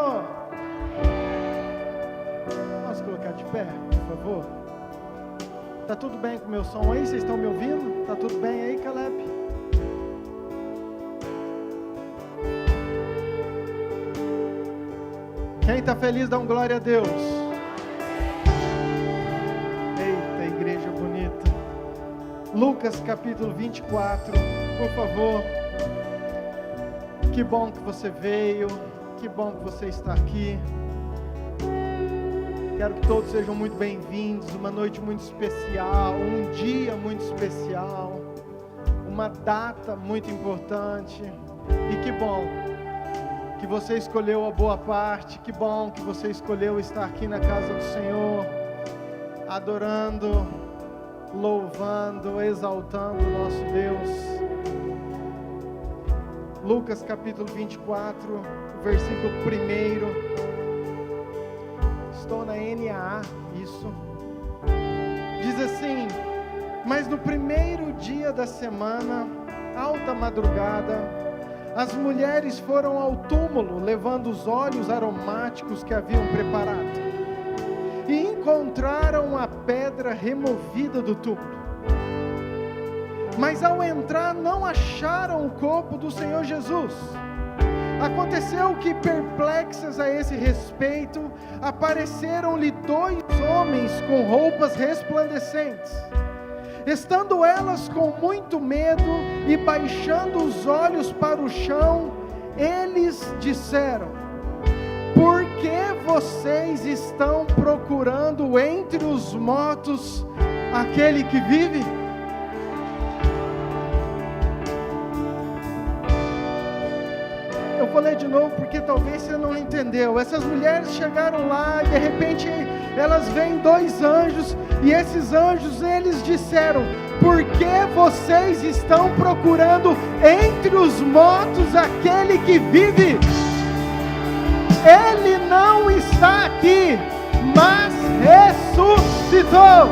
Senhor. Posso colocar de pé, por favor? Tá tudo bem com o meu som aí? Vocês estão me ouvindo? Tá tudo bem aí, Caleb? Quem está feliz, dá um glória a Deus. Eita, igreja bonita. Lucas capítulo 24, por favor. Que bom que você veio, que bom que você está aqui. Quero que todos sejam muito bem-vindos, uma noite muito especial, um dia muito especial, uma data muito importante. E que bom que você escolheu a boa parte, que bom que você escolheu estar aqui na casa do Senhor, adorando, louvando, exaltando o nosso Deus. Lucas capítulo 24, versículo 1. Estou na NAA, isso. Diz assim: mas no primeiro dia da semana, alta madrugada, as mulheres foram ao túmulo, levando os óleos aromáticos que haviam preparado, e encontraram a pedra removida do túmulo. Mas ao entrar não acharam o corpo do Senhor Jesus. Aconteceu que, perplexas a esse respeito, apareceram-lhe 2 homens com roupas resplandecentes. Estando elas com muito medo e baixando os olhos para o chão, eles disseram: por que vocês estão procurando entre os mortos aquele que vive? Eu vou ler de novo porque talvez você não entendeu. Essas mulheres chegaram lá e de repente elas veem 2 anjos, e esses anjos, eles disseram: por que vocês estão procurando entre os mortos aquele que vive? Ele não está aqui, mas ressuscitou.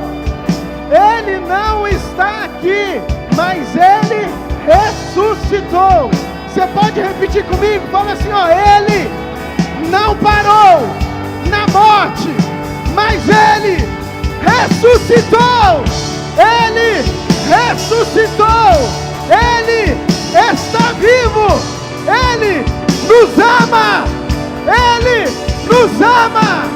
Ele não está aqui, mas ele ressuscitou. Você pode repetir comigo? Fala assim, ó: ele não parou na morte, mas ele ressuscitou. Ele ressuscitou. Ele está vivo. Ele nos ama. Ele nos ama.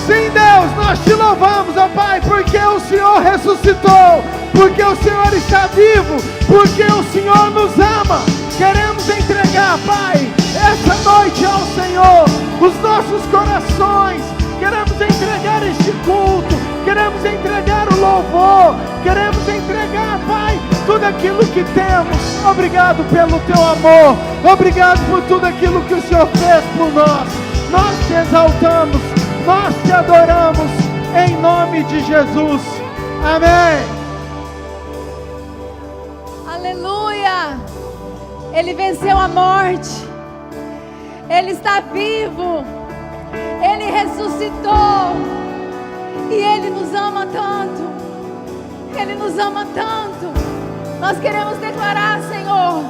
Sim, Deus, nós te louvamos, ó Pai, porque o Senhor ressuscitou, porque o Senhor está vivo, porque o Senhor nos ama. Queremos entregar, Pai, essa noite ao Senhor os nossos corações. Queremos entregar este culto, queremos entregar o louvor, queremos entregar, Pai, tudo aquilo que temos. Obrigado pelo Teu amor, obrigado por tudo aquilo que o Senhor fez por nós. Nós te exaltamos, nós te adoramos, em nome de Jesus. Amém. Aleluia. Ele venceu a morte. Ele está vivo. Ele ressuscitou. E Ele nos ama tanto. Ele nos ama tanto. Nós queremos declarar, Senhor,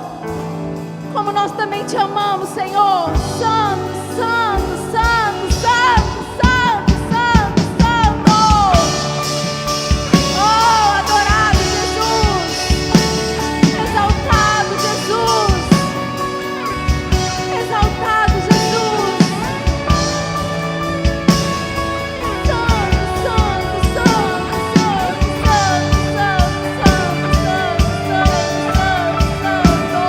como nós também te amamos, Senhor. Santo, santo, santo, santo, santo, santo, santo. Oh, adorado Jesus. Exaltado Jesus. Exaltado Jesus. Santo, santo, santo, santo, santo, santo, santo, santo, santo, santo.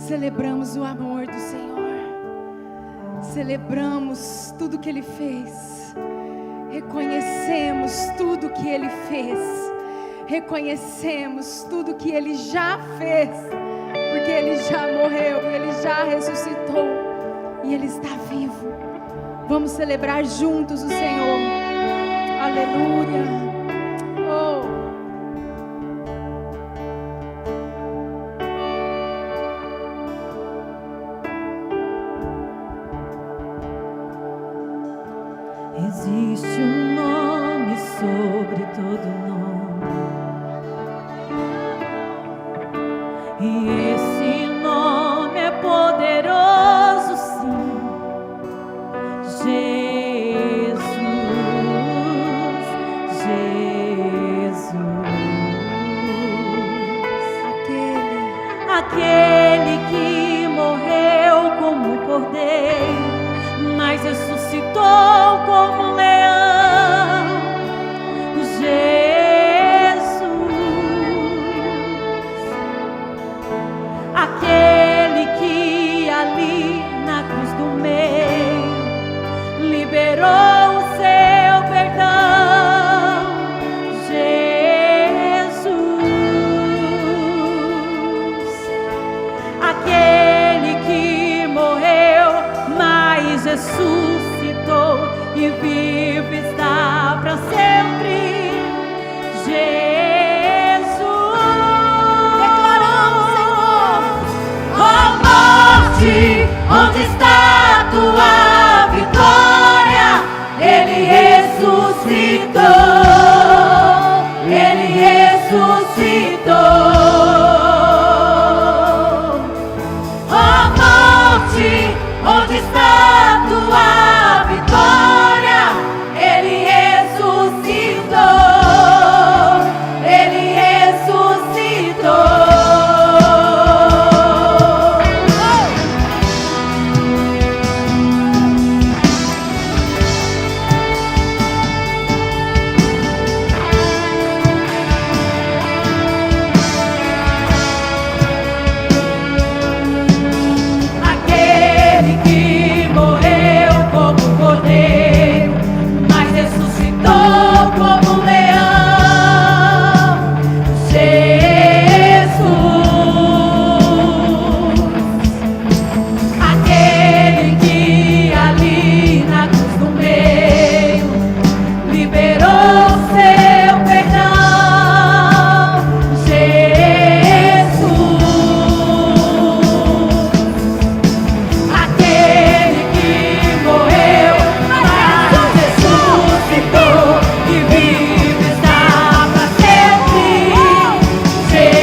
Celebramos o amor do Senhor. Celebramos tudo que Ele fez. Reconhecemos tudo que Ele fez. Reconhecemos tudo que Ele já fez. Porque Ele já morreu, Ele já ressuscitou e Ele está vivo. Vamos celebrar juntos o Senhor. Aleluia. Oh. Existe um nome sobre todo nome, e esse nome é poderoso, sim. Jesus, Jesus, aquele que morreu como um cordeiro, mas ressuscitou como um leão. Jesus, aquele que ali na cruz do meio liberou o seu perdão. Jesus, aquele que morreu, mas ressuscitou e vive está para sempre. Jesus, Declaramos, Senhor. ó morte, onde está tua vitória? Ele ressuscitou, Ele ressuscitou. Ó morte, onde está tua vitória? Ele ressuscitou, Ele ressuscitou. Aquele que morreu como um cordeiro, mas ressuscitou como um leão. Jesus, aquele que ali na cruz do meio liberou seu perdão. Jesus, aquele que morreu, mas ressuscitou e vive está para sempre. Jesus,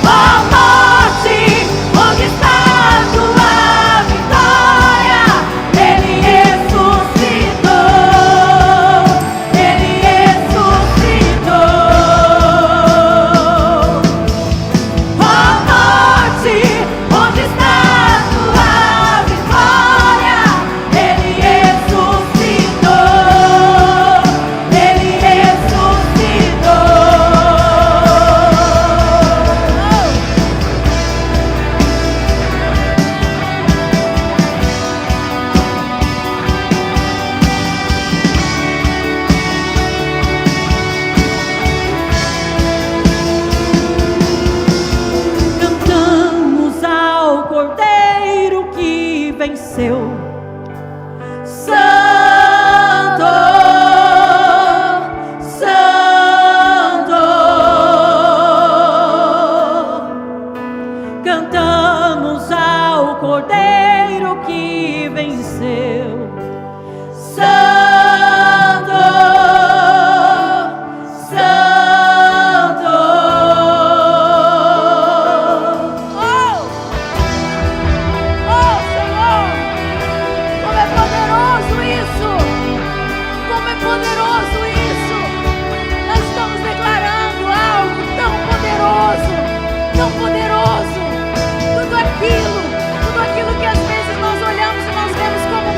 ó morte, onde está tua vitória? Ele ressuscitou, Ele ressuscitou. Ó morte, onde está tua vitória? Ele ressuscitou, Ele ressuscitou. Cantamos ao Cordeiro que venceu. Santo, Santo. Cantamos ao Cordeiro que venceu. Santo, Santo. Oh, Senhor, como é poderoso isso! Como é poderoso isso! Nós estamos declarando algo tão poderoso, tão poderoso. Tudo aquilo que às vezes nós olhamos e nós vemos como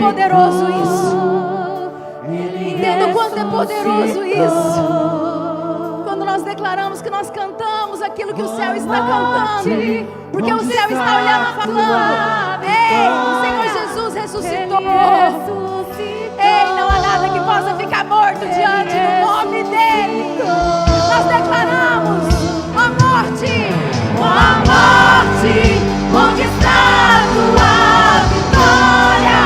poderoso isso. Entenda o quanto é poderoso isso. Quando nós declaramos que nós cantamos aquilo que o céu está cantando, porque o céu está olhando e falando: ei, o Senhor Jesus ressuscitou. Ei, não há nada que possa ficar morto diante do nome dele. Nós declaramos: ó morte, onde está a tua vitória?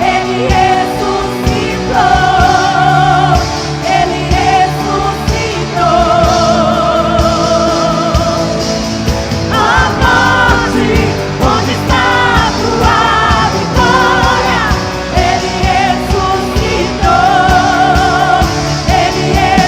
Ele ressuscitou. Ele ressuscitou. Ó morte, onde está a tua vitória? Ele ressuscitou. Ele ressuscitou.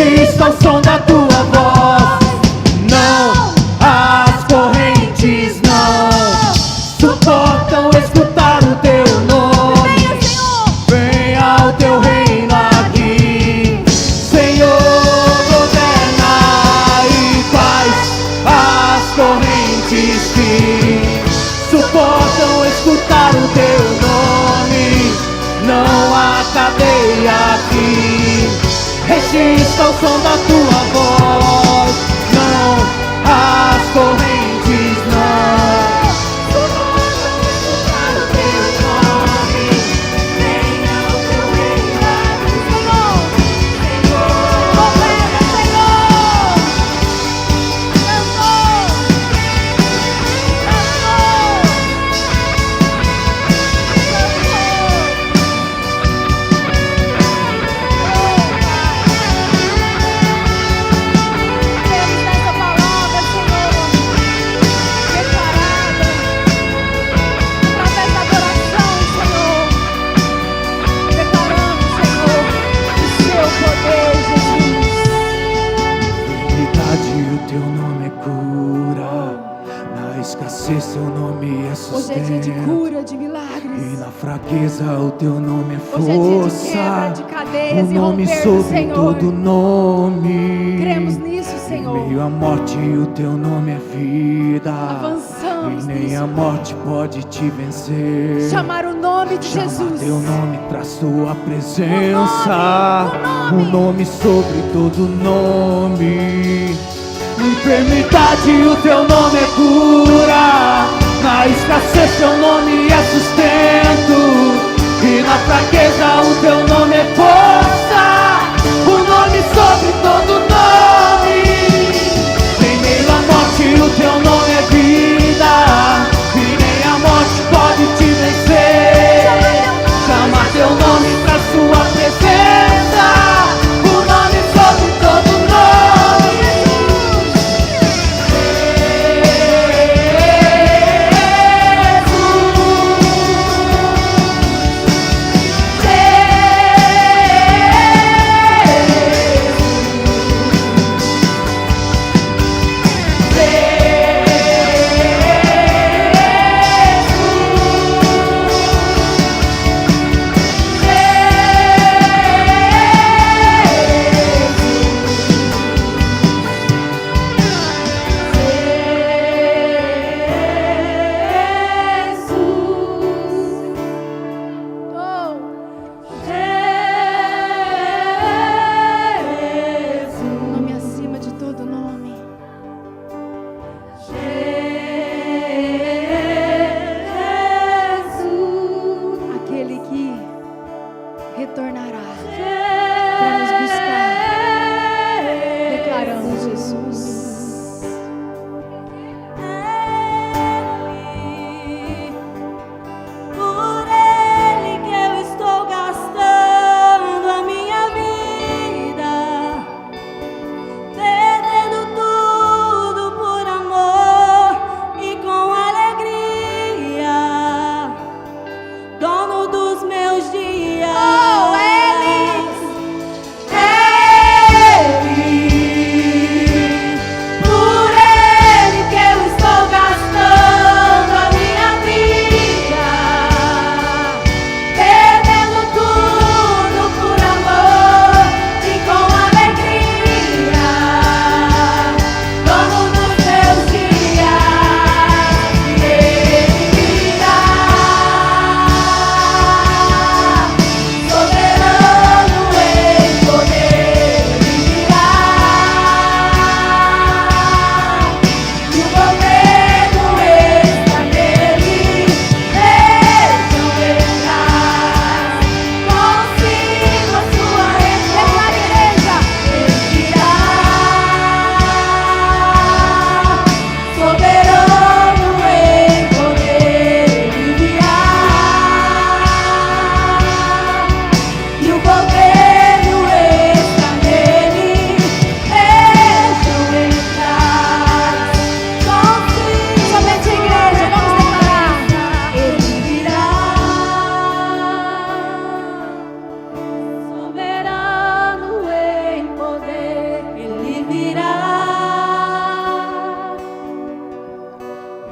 resista ao som da tua voz. Não, as correntes não suportam escutar o teu nome. Venha o teu reino aqui, Senhor, governa e faz as correntes que suportam escutar o teu nome. Não há cadeia aqui, resista ao som da tua voz. Não, as correntes não suportam escutar o teu nome. Venha o teu reino aqui, Senhor, governa, Senhor. Temos essa palavra, Senhor, declarada através da adoração, Senhor. Declaramos, Senhor, o seu poder, Jesus. Verdade, o teu nome é cura. Na escassez, teu nome é Hoje é dia de sustento. cura, de E milagres. na fraqueza, o teu nome é Hoje é dia de quebra força. de cadeias O e nome romper, sobre Senhor. todo nome. Cremos nisso, Em Senhor. meio à morte, o teu nome é vida. Avançamos E nem nisso. a morte pode te vencer. Chamar o nome de Chama Jesus. teu nome, traz tua presença. O nome. O nome sobre todo nome. Na enfermidade, o teu nome é cura. Na escassez, teu nome é sustento. E na fraqueza, o teu nome é força. O nome sobre todo nome. Em meio à morte, o teu nome é vida. E nem a morte pode te vencer. Chama teu nome pra sua presença. O nome sobre todo nome.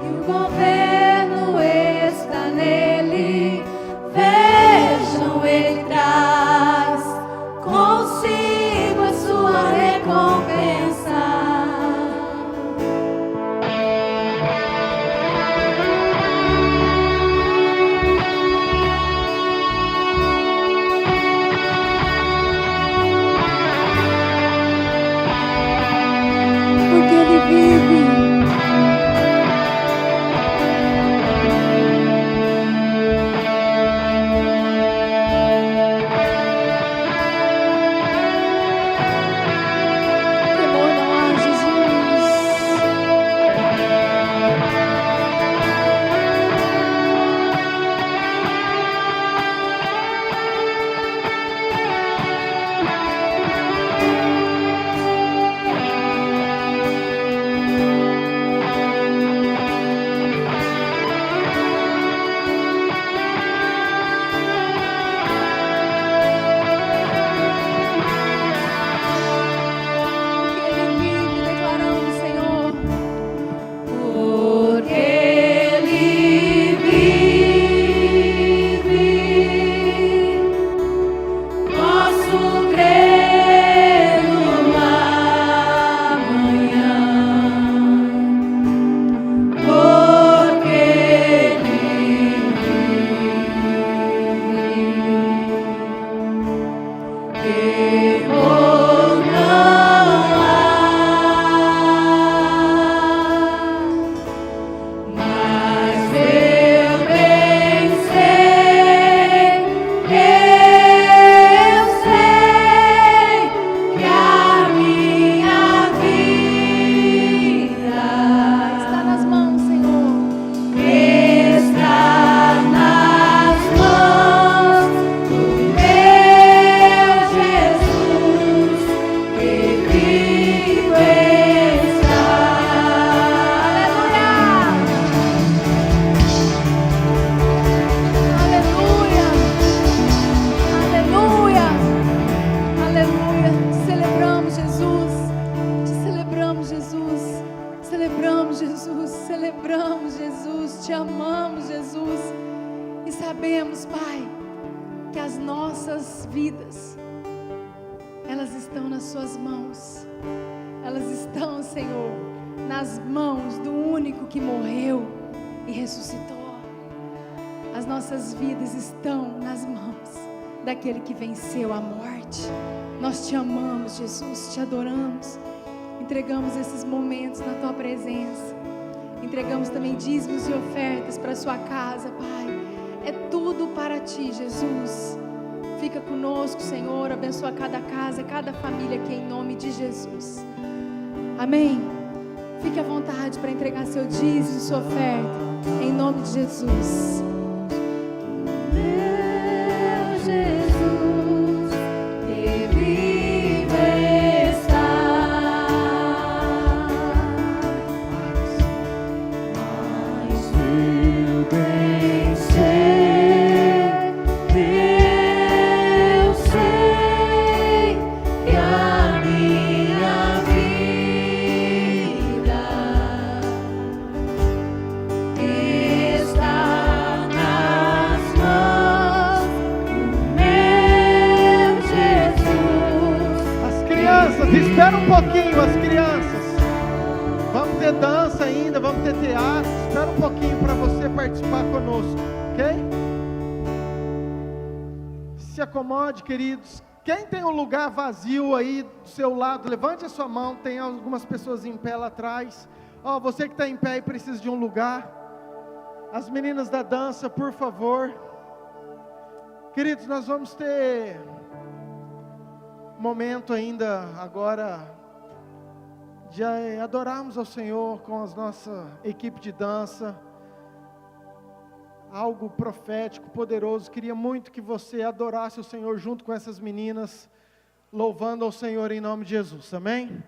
e o governo está nele. Vejam, ele traz consigo a sua recompensa. Porque ele vive. Temor não há, Jesus. Ele vive, declaramos, Senhor. Porque ele vive, posso crer no amanhã. Porque ele vive, temor não há. Mas eu bem sei que a minha vida está nas mãos, Senhor. Está nas mãos do meu Jesus, que vivo está. Aleluia! Aleluia! Aleluia! Te celebramos, Jesus. Te celebramos, Jesus. Celebramos, Jesus. Celebramos, Jesus. Te amamos, Jesus. E sabemos, Pai, que as nossas vidas, elas estão nas suas mãos. Elas estão, Senhor, nas mãos do único que morreu e ressuscitou. As nossas vidas estão nas mãos daquele que venceu a morte. Nós te amamos, Jesus, te adoramos. Entregamos esses momentos na tua presença. Entregamos também dízimos e ofertas para a sua casa, Pai. É tudo para ti, Jesus. Fica conosco, Senhor. Abençoa cada casa, cada família aqui em nome de Jesus. Amém. Fique à vontade para entregar seu dízimo, sua oferta, em nome de Jesus. Meu Jesus, que vivo está. Mas eu bem sei que a minha vida está nas mãos do meu Jesus. As crianças, espera um pouquinho, as crianças. Vamos ter dança ainda, vamos ter teatro. Espera um pouquinho para você participar conosco, ok? Se acomode, queridos. Quem tem um lugar vazio aí do seu lado, levante a sua mão. Tem algumas pessoas em pé lá atrás. Ó, você que está em pé e precisa de um lugar. As meninas da dança, por favor. Queridos, nós vamos ter momento ainda agora de adorarmos ao Senhor com a nossa equipe de dança. Algo profético, poderoso. Queria muito que você adorasse o Senhor junto com essas meninas, louvando ao Senhor em nome de Jesus, amém?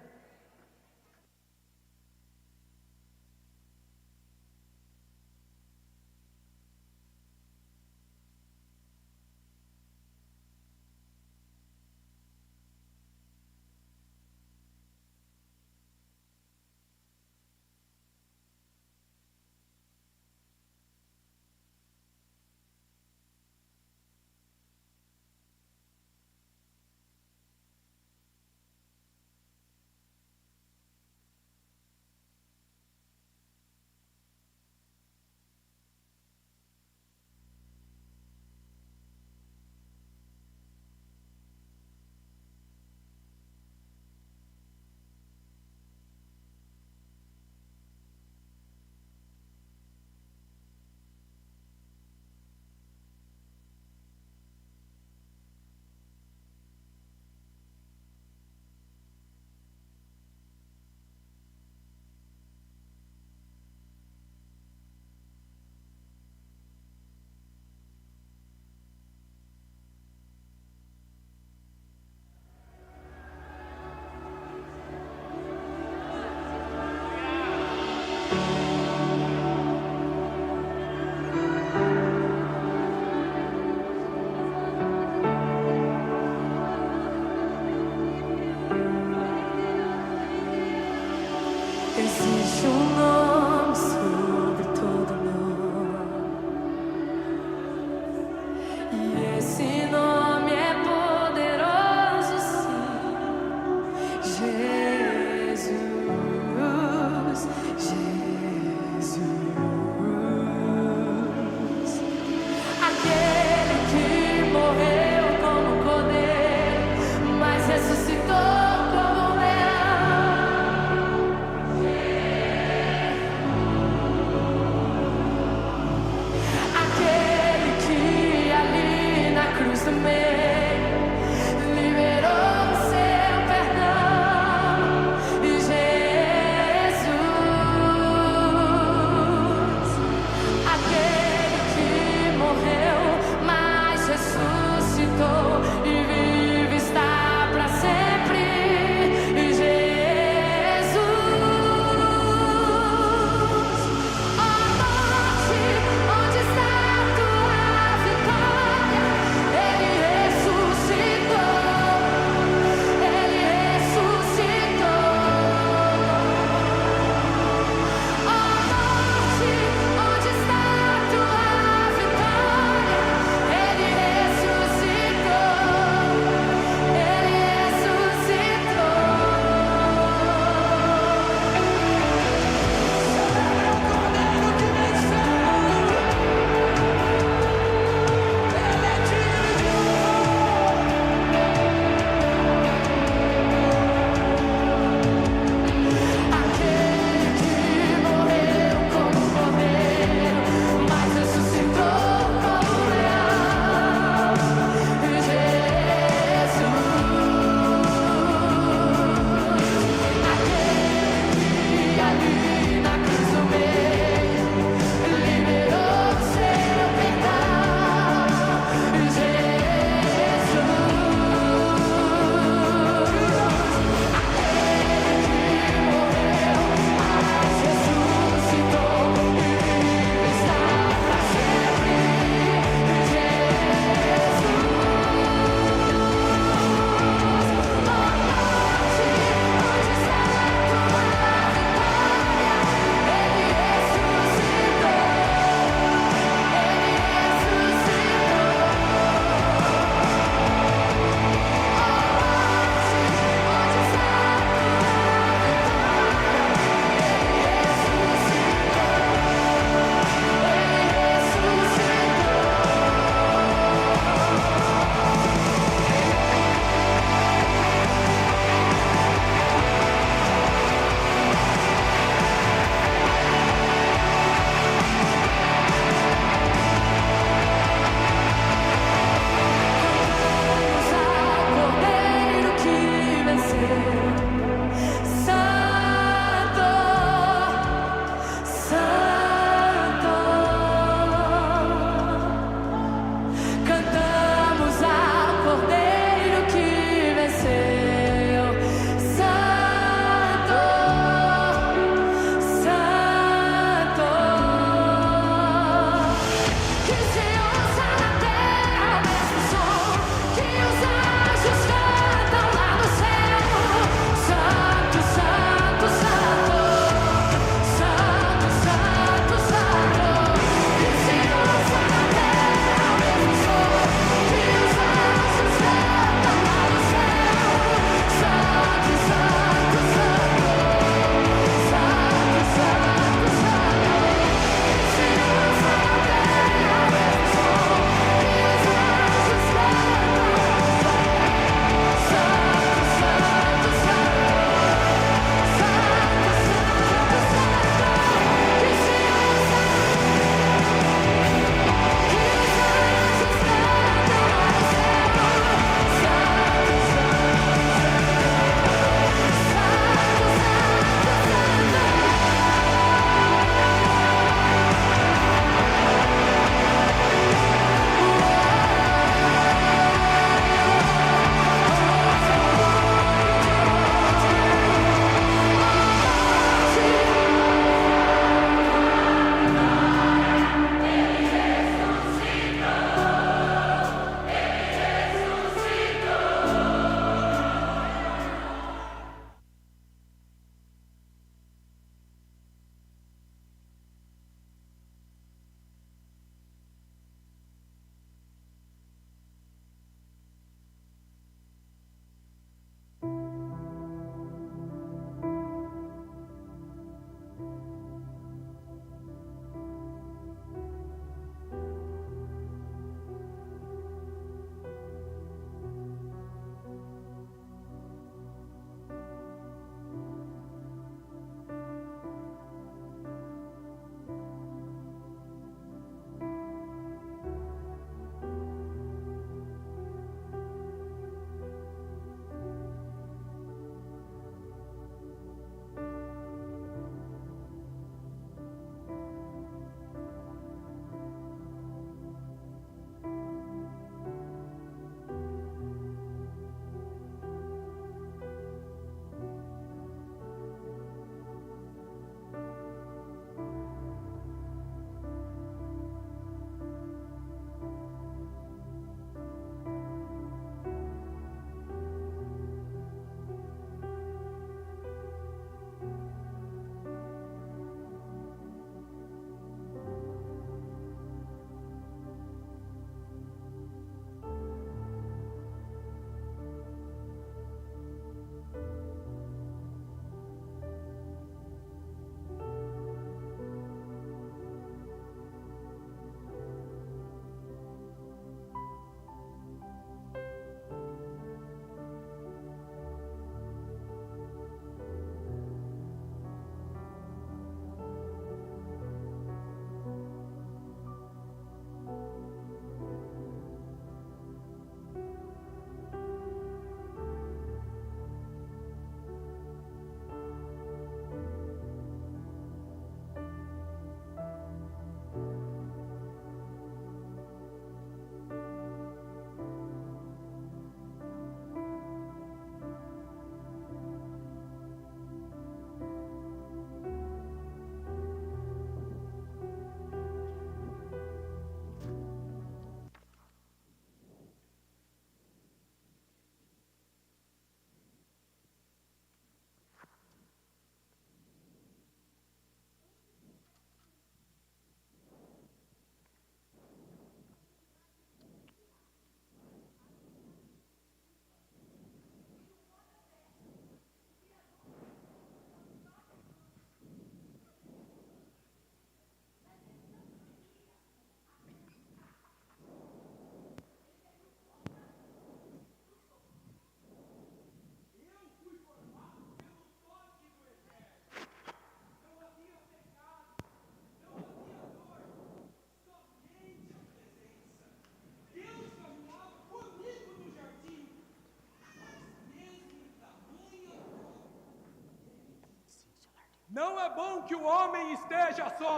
Não é bom que o homem esteja só.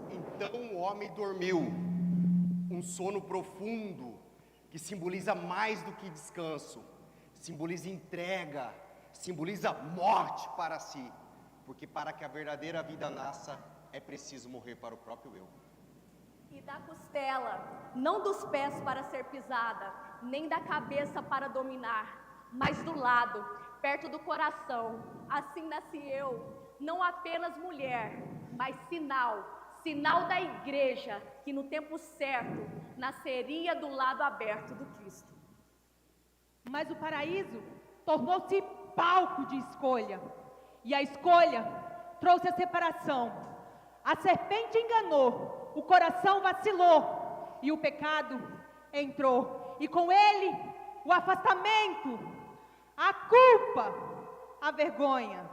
Então o homem dormiu, um sono profundo, que simboliza mais do que descanso, simboliza entrega, simboliza morte para si, porque para que a verdadeira vida nasça, é preciso morrer para o próprio eu. E da costela, não dos pés para ser pisada, nem da cabeça para dominar, mas do lado, perto do coração. Assim nasci eu, não apenas mulher, mas sinal da igreja, que no tempo certo nasceria do lado aberto do Cristo. Mas o paraíso tornou-se palco de escolha, e a escolha trouxe a separação. A serpente enganou, o coração vacilou, e o pecado entrou, e com ele o afastamento, a culpa, a vergonha.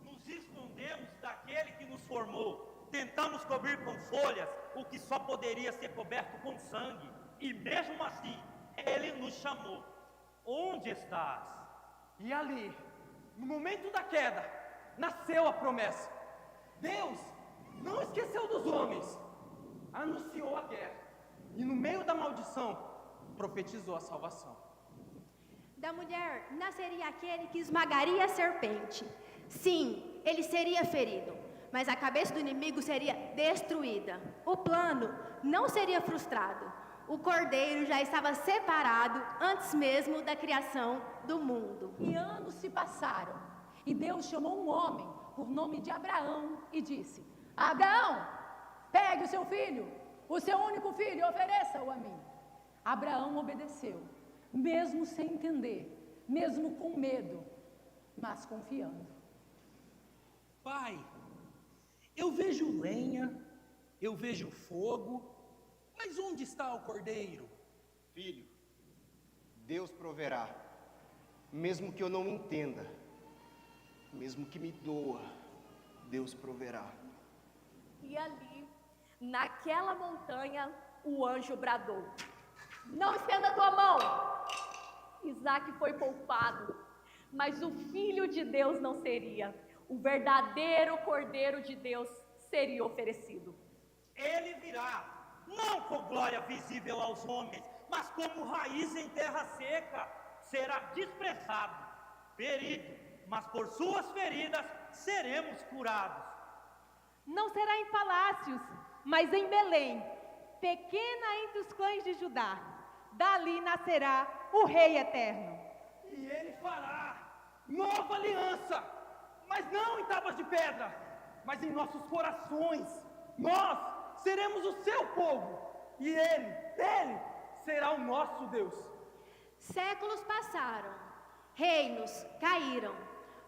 Nos escondemos daquele que nos formou, tentamos cobrir com folhas o que só poderia ser coberto com sangue, e mesmo assim, ele nos chamou. Onde estás? E ali, no momento da queda, nasceu a promessa. Deus não esqueceu dos homens, anunciou a guerra, e no meio da maldição, profetizou a salvação. Da mulher nasceria aquele que esmagaria a serpente. Sim, ele seria ferido, mas a cabeça do inimigo seria destruída. O plano não seria frustrado. O cordeiro já estava separado antes mesmo da criação do mundo. E anos se passaram, e Deus chamou um homem por nome de Abraão e disse: Abraão, pegue o seu filho, o seu único filho, e ofereça-o a mim. Abraão obedeceu, mesmo sem entender, mesmo com medo, mas confiando. Pai, eu vejo lenha, eu vejo fogo, mas onde está o cordeiro? Filho, Deus proverá, mesmo que eu não entenda, mesmo que me doa, Deus proverá. E ali, naquela montanha, o anjo bradou: não estenda a tua mão. Isaac foi poupado, mas o filho de Deus não seria. O verdadeiro cordeiro de Deus seria oferecido. Ele virá, não com glória visível aos homens, mas como raiz em terra seca. Será desprezado, ferido, mas por suas feridas seremos curados. Não será em palácios, mas em Belém, pequena entre os clãs de Judá. Dali nascerá o Rei Eterno. E ele fará nova aliança, mas não em tábuas de pedra, mas em nossos corações. Nós seremos o seu povo, e ele será o nosso Deus. Séculos passaram, reinos caíram,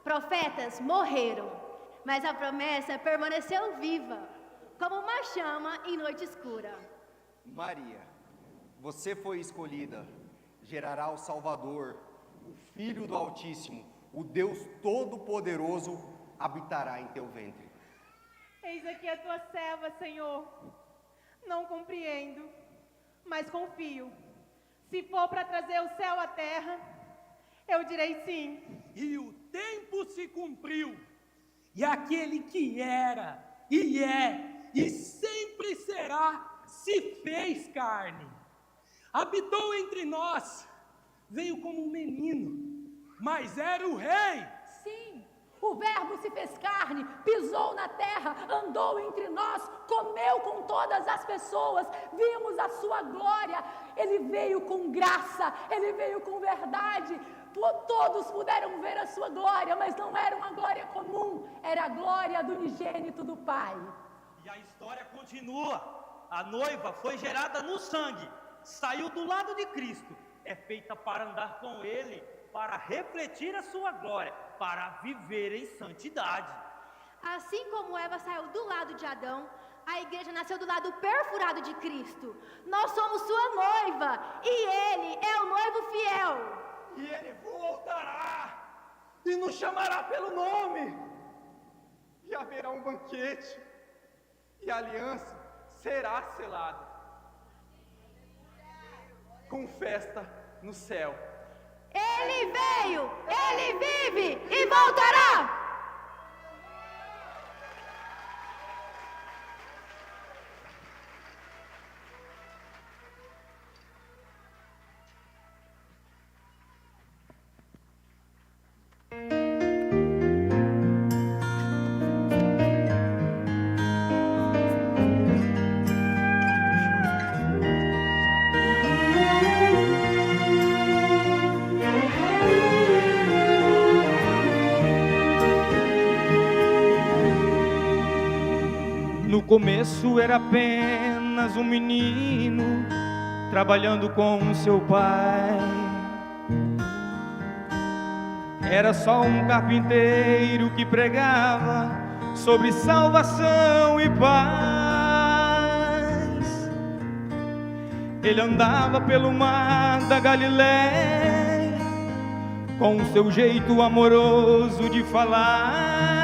profetas morreram, mas a promessa permaneceu viva, como uma chama em noite escura. Maria, você foi escolhida, gerará o Salvador, o Filho do Altíssimo, o Deus Todo-Poderoso habitará em teu ventre. Eis aqui a tua serva, Senhor. Não compreendo, mas confio. Se for para trazer o céu à terra, eu direi sim. E o tempo se cumpriu, e aquele que era, e é, e sempre será, se fez carne. Habitou entre nós, veio como um menino, mas era o rei. Sim, o Verbo se fez carne, pisou na terra, andou entre nós, comeu com todas as pessoas, vimos a sua glória. Ele veio com graça, ele veio com verdade. Todos puderam ver a sua glória, mas não era uma glória comum, era a glória do unigênito do Pai. E a história continua. A noiva foi gerada no sangue, saiu do lado de Cristo, é feita para andar com Ele, para refletir a sua glória, para viver em santidade. Assim como Eva saiu do lado de Adão, a igreja nasceu do lado perfurado de Cristo. Nós somos sua noiva, e Ele é o noivo fiel. E ele voltará, e nos chamará pelo nome, e haverá um banquete, e a aliança será selada, com festa no céu. Ele veio, ele vive e voltará. No começo era apenas um menino trabalhando com seu pai. Era só um carpinteiro que pregava sobre salvação e paz. Ele andava pelo mar da Galileia com o seu jeito amoroso de falar.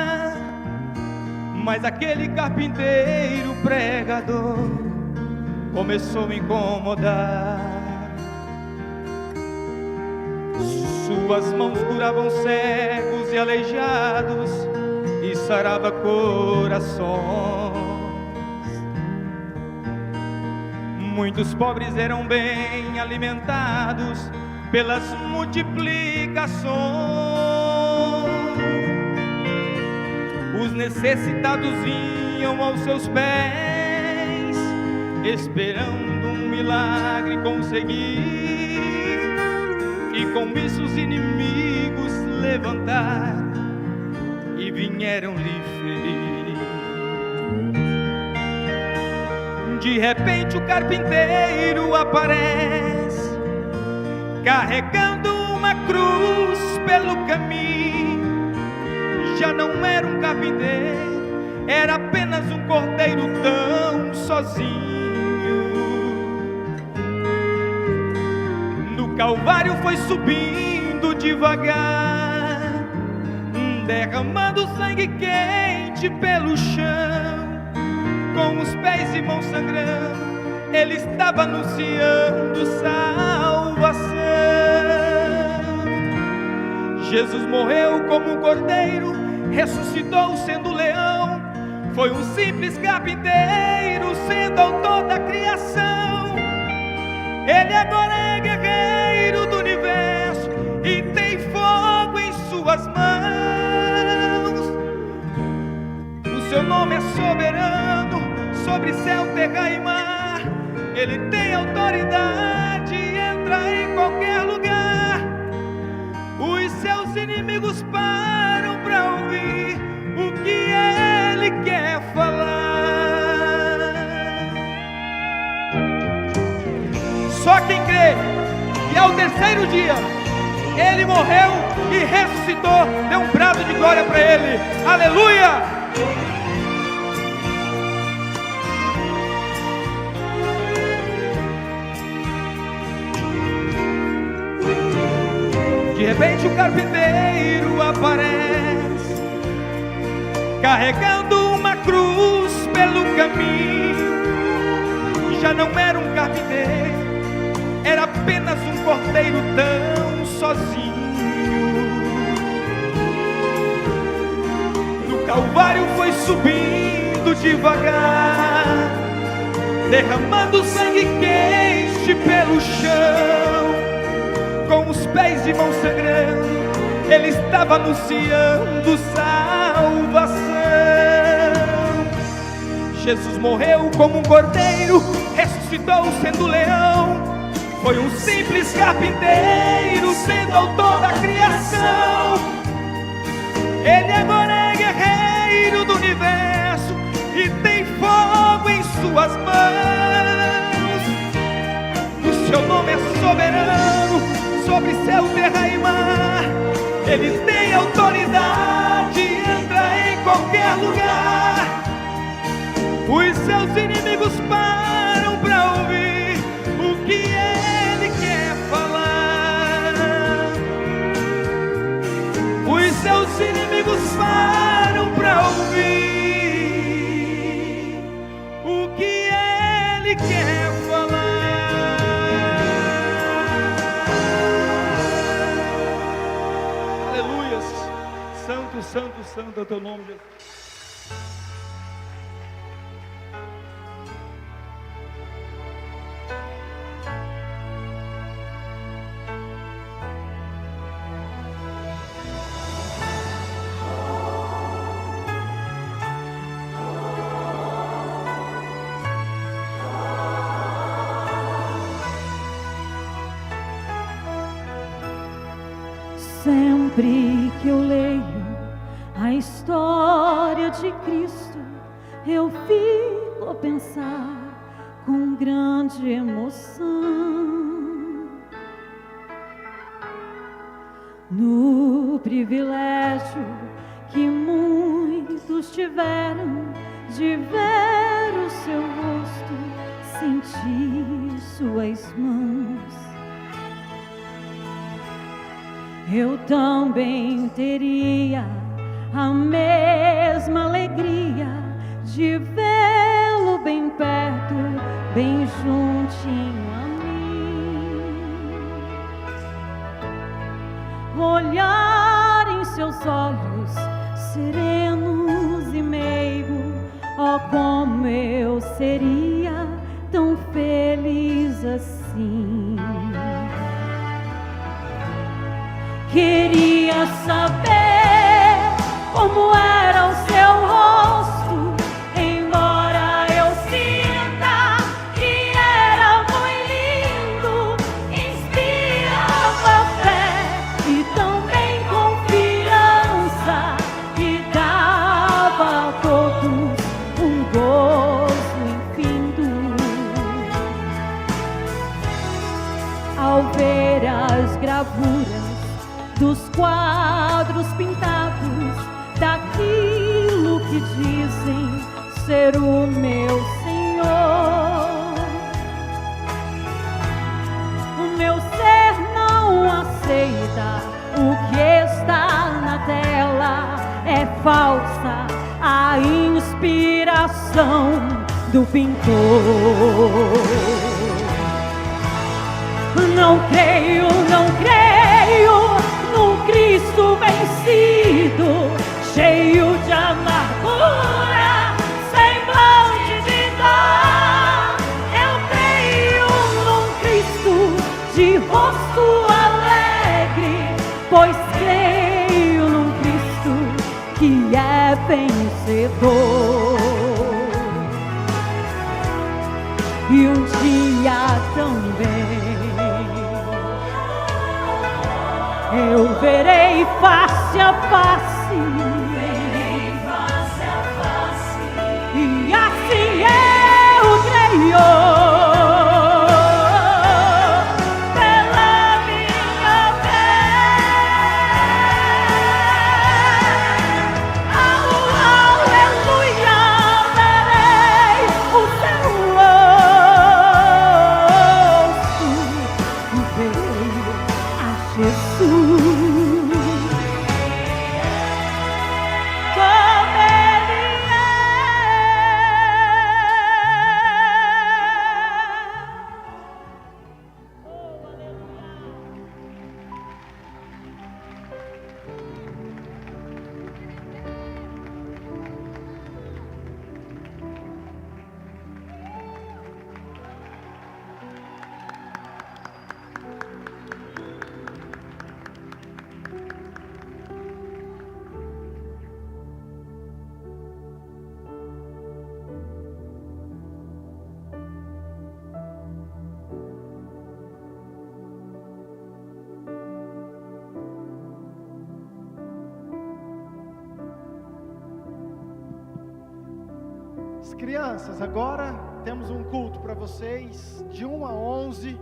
Mas aquele carpinteiro pregador começou a me incomodar. Suas mãos curavam cegos e aleijados e sarava corações. Muitos pobres eram bem alimentados pelas multiplicações. Os necessitados vinham aos seus pés, esperando um milagre conseguir, e com isso os inimigos levantaram e vieram lhe ferir. De repente o carpinteiro aparece, carregando uma cruz pelo caminho. Já não era um carpinteiro, era apenas um cordeiro tão sozinho. No Calvário foi subindo devagar, derramando sangue quente pelo chão. Com os pés e mãos sangrando, ele estava anunciando salvação. Jesus morreu como um cordeiro, ressuscitou sendo leão. Foi um simples carpinteiro, sendo autor da criação. Ele agora é guerreiro do universo e tem fogo em suas mãos. O seu nome é soberano sobre céu, terra e mar. Ele tem autoridade, entra em qualquer lugar. Os seus inimigos param para ouvir o que ele quer falar. Só quem crê que ao terceiro dia ele morreu e ressuscitou, dê um brado de glória para ele. Aleluia! De repente o carpinteiro aparece, carregando uma cruz pelo caminho. Já não era um carpinteiro, era apenas um cordeiro tão sozinho. No Calvário foi subindo devagar, derramando sangue quente pelo chão. Com os pés e mãos sangrando, ele estava anunciando salvação. Jesus morreu como um cordeiro, ressuscitou sendo leão. Foi um simples carpinteiro, sendo autor da criação. Ele agora é guerreiro do universo e tem fogo em suas mãos. O seu nome é soberano sobre céu, terra e mar. Ele tem autoridade, entra em qualquer lugar. Os seus inimigos param para ouvir o que ele quer falar. Os seus inimigos param para ouvir o que ele quer falar. Santo, santo, santo é o teu nome, Jesus. Sempre que eu leio a história de Cristo, eu fico a pensar com grande emoção no privilégio que muitos tiveram de ver o seu rosto, sentir suas mãos. Eu também teria a mesma alegria de vê-lo bem perto, bem juntinho a mim. Olhar em seus olhos serenos e meigo, oh, como eu seria tão feliz assim. Queria saber como era o seu rosto, embora eu sinta que era muito lindo. Inspirava fé e também confiança, e dava a todos um gozo infinito. Ao ver as gravuras dos quadros pintados daquilo que dizem ser o meu Senhor, o meu ser não aceita o que está na tela, é falsa a inspiração do pintor. Não creio num Cristo vencido, cheio de amargura, semblante de dor. Eu creio num Cristo de rosto alegre, pois creio num Cristo que é vencedor. E um dia também eu verei face a face, e assim eu creio, pela minha fé. Aleluia, verei o seu rosto, verei a Jesus. Crianças, agora temos um culto para vocês, de 1 a 11.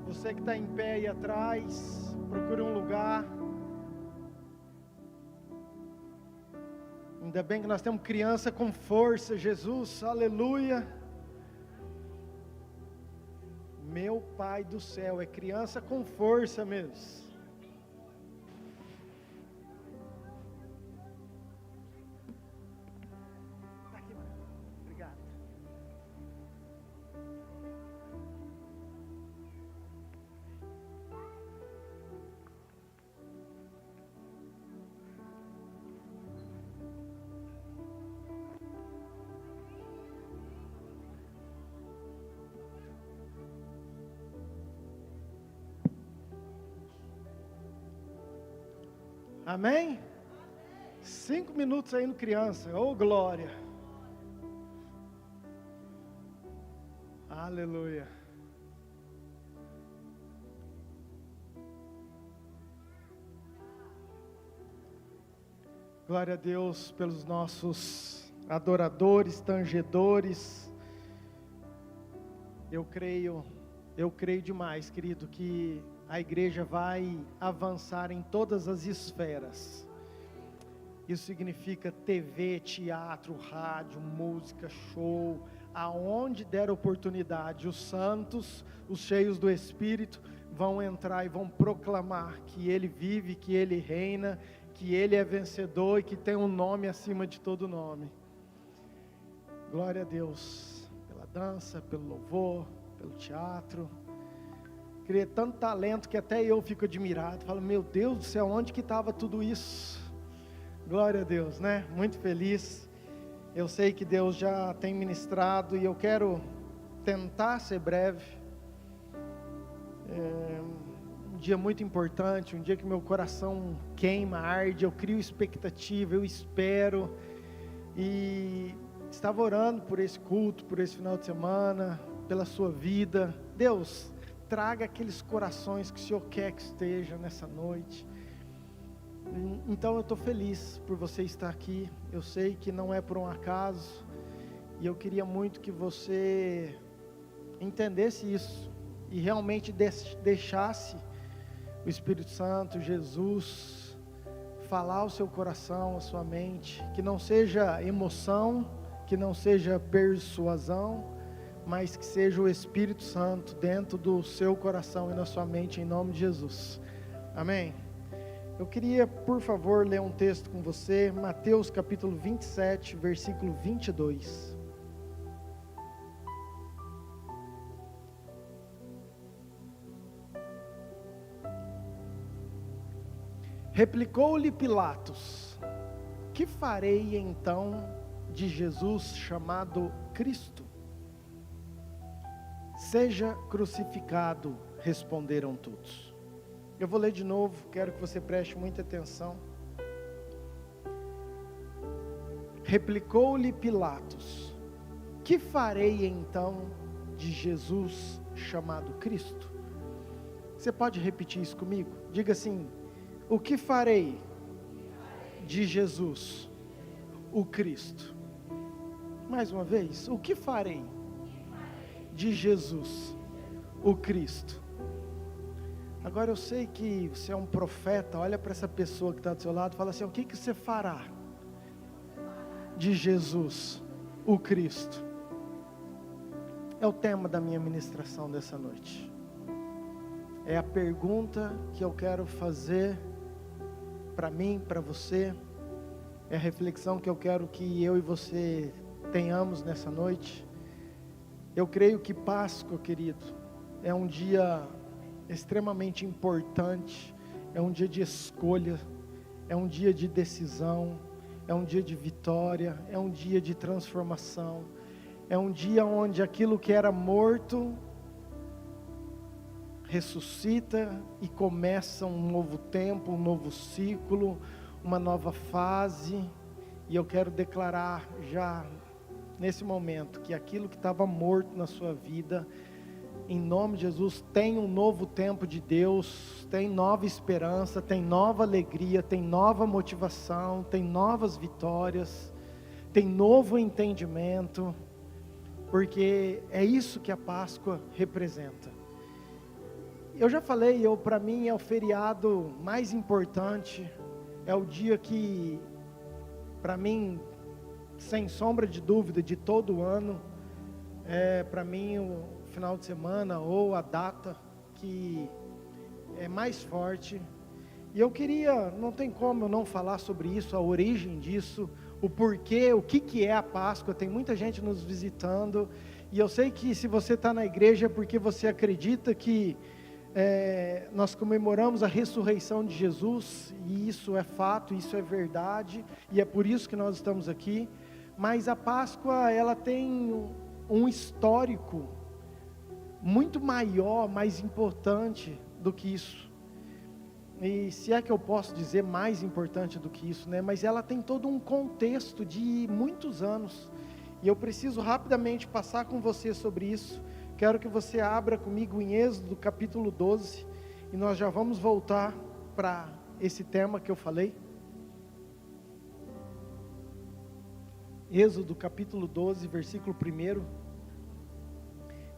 Você que está em pé aí atrás, procure um lugar. Ainda bem que nós temos criança com força, Jesus, aleluia. Meu Pai do céu, é criança com força mesmo. Amém? 5 minutos aí no criança, oh glória. Aleluia. Glória a Deus pelos nossos adoradores, tangedores. Eu creio demais, querido, que a igreja vai avançar em todas as esferas. Isso significa TV, teatro, rádio, música, show, aonde der oportunidade, os santos, os cheios do Espírito, vão entrar e vão proclamar que Ele vive, que Ele reina, que Ele é vencedor e que tem um nome acima de todo nome. Glória a Deus pela dança, pelo louvor, pelo teatro. Queria tanto talento que até eu fico admirado. Falo, meu Deus do céu, onde que estava tudo isso? Glória a Deus, né? Muito feliz. Eu sei que Deus já tem ministrado e eu quero tentar ser breve. Um dia muito importante, um dia que meu coração queima, arde, eu crio expectativa, eu espero. E estava orando por esse culto, por esse final de semana, pela sua vida. Deus, traga aqueles corações que o Senhor quer que esteja nessa noite. Então eu estou feliz por você estar aqui. Eu sei que não é por um acaso. E eu queria muito que você entendesse isso e realmente deixasse o Espírito Santo, Jesus, falar ao seu coração, à sua mente. Que não seja emoção, que não seja persuasão, mas que seja o Espírito Santo dentro do seu coração e na sua mente, em nome de Jesus. Amém? Eu queria, por favor, ler um texto com você, Mateus capítulo 27, versículo 22. Replicou-lhe Pilatos: que farei então de Jesus chamado Cristo? Seja crucificado, responderam todos. Eu vou ler de novo, quero que você preste muita atenção. Replicou-lhe Pilatos: que farei então de Jesus chamado Cristo? Você pode repetir isso comigo? Diga assim: o que farei de Jesus, o Cristo? Mais uma vez, o que farei de Jesus, o Cristo? Agora eu sei que você é um profeta. Olha para essa pessoa que está do seu lado e fala assim: o que você fará de Jesus, o Cristo? É o tema da minha ministração dessa noite. É a pergunta que eu quero fazer para mim, para você. É a reflexão que eu quero que eu e você tenhamos nessa noite. Eu creio que Páscoa, querido, é um dia extremamente importante, é um dia de escolha, é um dia de decisão, é um dia de vitória, é um dia de transformação, é um dia onde aquilo que era morto ressuscita e começa um novo tempo, um novo ciclo, uma nova fase. E eu quero declarar já nesse momento que aquilo que estava morto na sua vida, em nome de Jesus, tem um novo tempo de Deus, tem nova esperança, tem nova alegria, tem nova motivação, tem novas vitórias, tem novo entendimento, porque é isso que a Páscoa representa. Eu já falei, para mim é o feriado mais importante, é o dia que, para mim, sem sombra de dúvida, de todo ano, é para mim o final de semana ou a data que é mais forte. E eu queria, não tem como eu não falar sobre isso, a origem disso, o porquê, o que é a Páscoa. Tem muita gente nos visitando, e eu sei que se você está na igreja é porque você acredita que nós comemoramos a ressurreição de Jesus, e isso é fato, isso é verdade, e é por isso que nós estamos aqui. Mas a Páscoa, ela tem um histórico muito maior, mais importante do que isso. E se é que eu posso dizer mais importante do que isso, né? Mas ela tem todo um contexto de muitos anos. E eu preciso rapidamente passar com você sobre isso. Quero que você abra comigo em Êxodo capítulo 12. E nós já vamos voltar para esse tema que eu falei. Êxodo capítulo 12, versículo 1.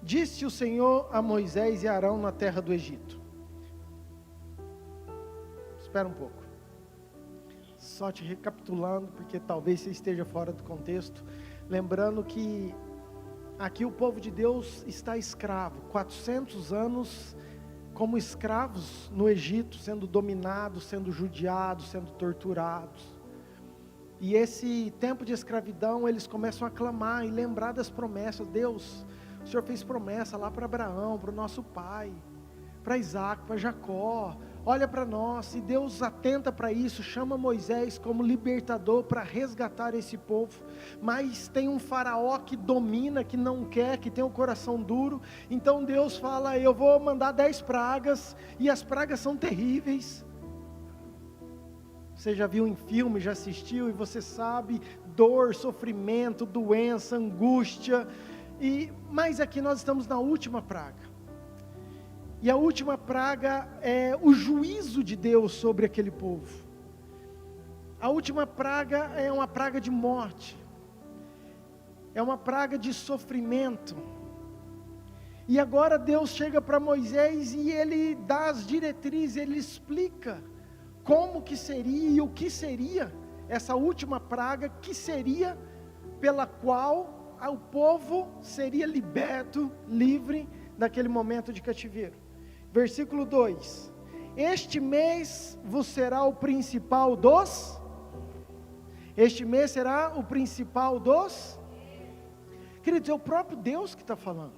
Disse o Senhor a Moisés e a Arão na terra do Egito. Espera um pouco. Só te recapitulando, porque talvez você esteja fora do contexto. Lembrando que aqui o povo de Deus está escravo. 400 anos como escravos no Egito, sendo dominados, sendo judiados, sendo torturados. E esse tempo de escravidão, eles começam a clamar e lembrar das promessas. Deus, o Senhor fez promessa lá para Abraão, para o nosso pai, para Isaac, para Jacó. Olha para nós, e Deus atenta para isso, chama Moisés como libertador para resgatar esse povo. Mas tem um faraó que domina, que não quer, que tem um coração duro. Então Deus fala, eu vou mandar 10 pragas, e as pragas são terríveis. Você já viu em filme, já assistiu, e você sabe, dor, sofrimento, doença, angústia. Mas aqui nós estamos na última praga. E a última praga é o juízo de Deus sobre aquele povo. A última praga é uma praga de morte. É uma praga de sofrimento. E agora Deus chega para Moisés e ele dá as diretrizes, ele explica como que seria e o que seria essa última praga, que seria pela qual o povo seria liberto, livre daquele momento de cativeiro. Versículo 2: este mês vos será o principal dos... Este mês será o principal dos... Queridos, é o próprio Deus que está falando.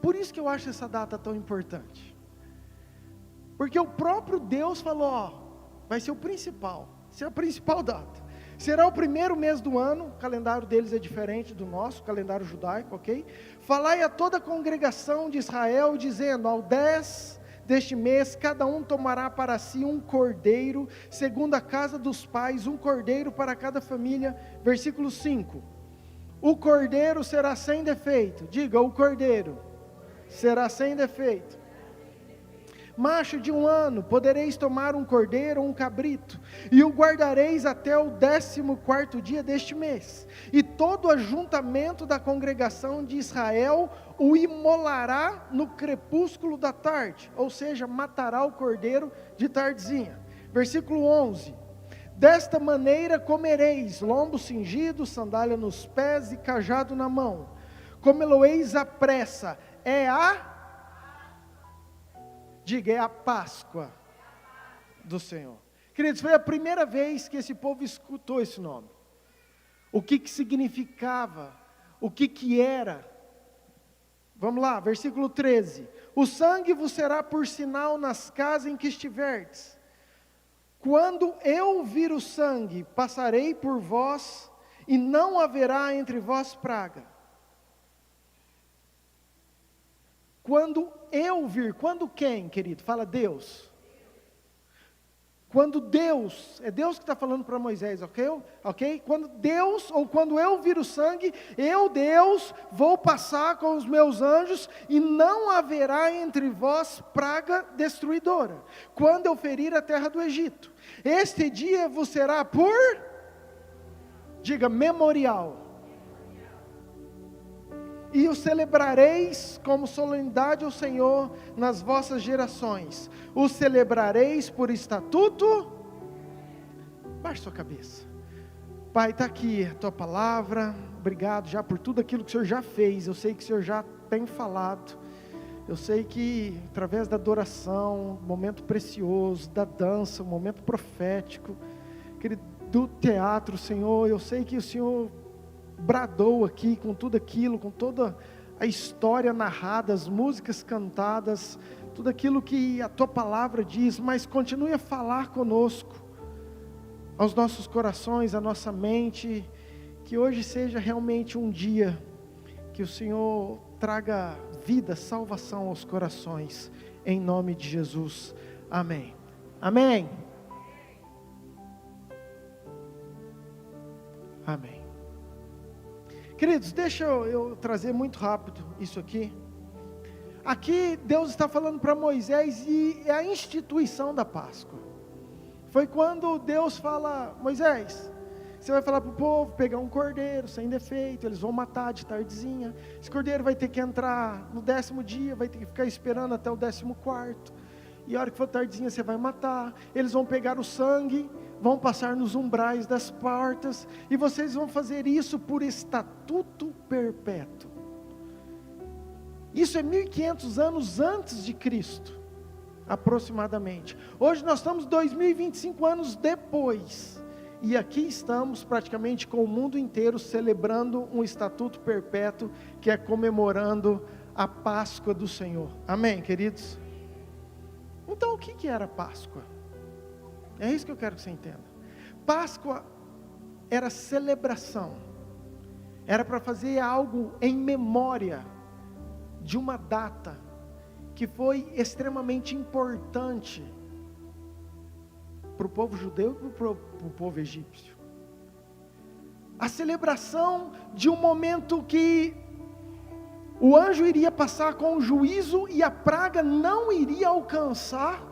Por isso que eu acho essa data tão importante. Porque o próprio Deus falou, ó, vai ser o principal, será a principal data. Será o primeiro mês do ano, o calendário deles é diferente do nosso, o calendário judaico, ok? Falai a toda a congregação de Israel, dizendo, ao 10 deste mês, cada um tomará para si um cordeiro, segundo a casa dos pais, um cordeiro para cada família. Versículo 5, o cordeiro será sem defeito, diga, o cordeiro será sem defeito. Macho de 1 ano, podereis tomar um cordeiro ou um cabrito, e o guardareis até o 14º dia deste mês, e todo o ajuntamento da congregação de Israel o imolará no crepúsculo da tarde, ou seja, matará o cordeiro de tardezinha. Versículo 11, desta maneira comereis, lombo cingido, sandália nos pés e cajado na mão, comê-lo-eis à pressa, diga, é a Páscoa do Senhor. Queridos, foi a primeira vez que esse povo escutou esse nome. O que significava, o que era. Vamos lá, versículo 13. O sangue vos será por sinal nas casas em que estiverdes. Quando eu vir o sangue, passarei por vós, e não haverá entre vós praga. Quando eu vir, quando quem, querido? Fala Deus. Quando Deus, é Deus que está falando para Moisés, ok? Quando Deus, ou quando eu vir o sangue, eu, Deus, vou passar com os meus anjos, e não haverá entre vós praga destruidora, quando eu ferir a terra do Egito. Este dia vos será por, diga, memorial. E o celebrareis como solenidade ao Senhor nas vossas gerações. O celebrareis por estatuto. Baixe sua cabeça. Pai, está aqui a tua palavra. Obrigado já por tudo aquilo que o Senhor já fez. Eu sei que o Senhor já tem falado. Eu sei que através da adoração, momento precioso, da dança, momento profético, do teatro, Senhor, eu sei que o Senhor bradou aqui com tudo aquilo, com toda a história narrada, as músicas cantadas, tudo aquilo que a tua palavra diz, mas continue a falar conosco, aos nossos corações, à nossa mente, que hoje seja realmente um dia que o Senhor traga vida, salvação aos corações, em nome de Jesus, amém. Amém. Amém. Queridos, deixa eu trazer muito rápido isso aqui. Aqui Deus está falando para Moisés, e é a instituição da Páscoa. Foi quando Deus fala, Moisés, Você vai falar para o povo pegar um cordeiro sem defeito, eles vão matar de tardezinha. Esse cordeiro vai ter que entrar no 10º dia, vai ter que ficar esperando até o 14º. E a hora que for tardezinha você vai matar. Eles vão pegar o sangue, vão passar nos umbrais das portas, e vocês vão fazer isso por estatuto perpétuo. Isso é 1500 anos antes de Cristo, aproximadamente. Hoje nós estamos 2025 anos depois, e aqui estamos praticamente com o mundo inteiro celebrando um estatuto perpétuo, que é comemorando a Páscoa do Senhor. Amém, queridos? Então o que era Páscoa? É isso que eu quero que você entenda. Páscoa era celebração, era para fazer algo em memória de uma data que foi extremamente importante para o povo judeu e para o povo egípcio. A celebração de um momento que o anjo iria passar com o juízo e a praga não iria alcançar,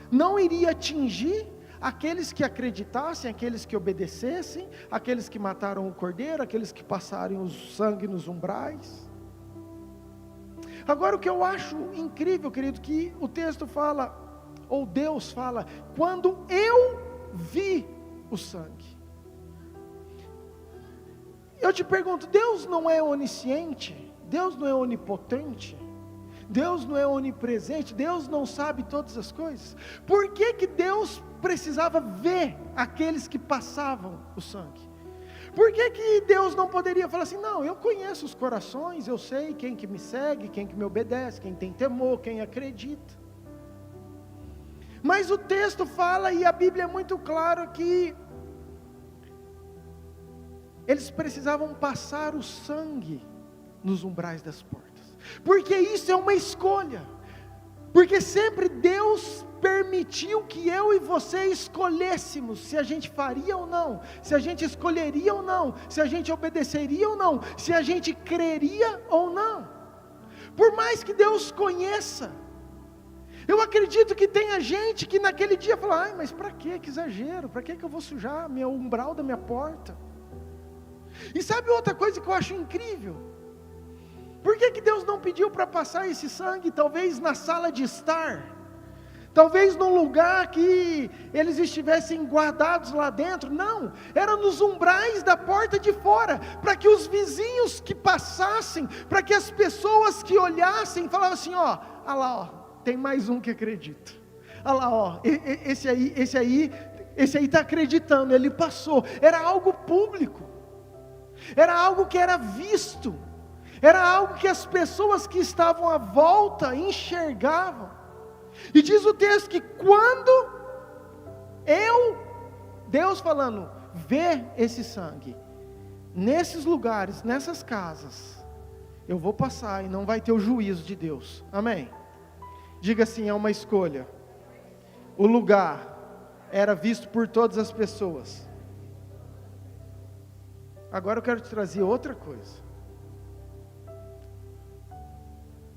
não iria atingir aqueles que acreditassem, aqueles que obedecessem, aqueles que mataram o cordeiro, aqueles que passaram o sangue nos umbrais. Agora o que eu acho incrível, querido, que o texto fala, ou Deus fala, quando eu vi o sangue. Eu te pergunto, Deus não é onisciente? Deus não é onipotente? Deus não é onipresente? Deus não sabe todas as coisas? Por que Deus precisava ver aqueles que passavam o sangue? Por que Deus não poderia falar assim, não, eu conheço os corações, eu sei quem que me segue, quem que me obedece, quem tem temor, quem acredita. Mas o texto fala, e a Bíblia é muito clara, que eles precisavam passar o sangue nos umbrais das portas, porque isso é uma escolha, porque sempre Deus permitiu que eu e você escolhêssemos se a gente faria ou não, se a gente escolheria ou não, se a gente obedeceria ou não, se a gente creria ou não. Por mais que Deus conheça, eu acredito que tenha gente que naquele dia fala, ai, mas para que exagero, para que eu vou sujar o umbral da minha porta? E sabe outra coisa que eu acho incrível? Por que Deus não pediu para passar esse sangue, talvez na sala de estar, talvez num lugar que eles estivessem guardados lá dentro? Não, era nos umbrais da porta de fora, para que os vizinhos que passassem, para que as pessoas que olhassem, falavam assim, ó, olha lá, ó, tem mais um que acredita, olha lá, ó, esse aí está acreditando, ele passou. Era algo público, era algo que era visto, era algo que as pessoas que estavam à volta enxergavam. E diz o texto que quando Deus falando, vê esse sangue, nesses lugares, nessas casas, eu vou passar e não vai ter o juízo de Deus. Amém? Diga assim, é uma escolha. O lugar era visto por todas as pessoas. Agora eu quero te trazer outra coisa.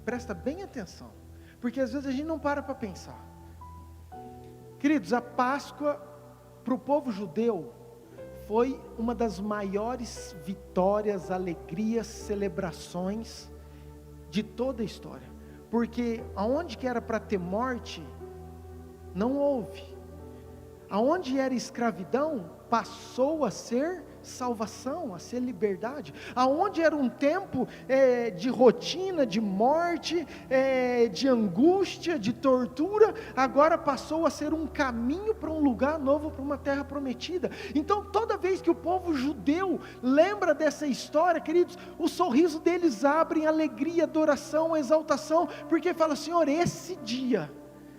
Presta bem atenção, porque às vezes a gente não para pensar. Queridos, a Páscoa para o povo judeu foi uma das maiores vitórias, alegrias, celebrações de toda a história, porque aonde que era para ter morte, não houve. Aonde era escravidão, passou a ser salvação, a ser liberdade. Aonde era um tempo de rotina, de morte, de angústia, de tortura, agora passou a ser um caminho para um lugar novo, para uma terra prometida. Então toda vez que o povo judeu lembra dessa história, queridos, o sorriso deles abre em alegria, adoração, exaltação, porque fala, Senhor, esse dia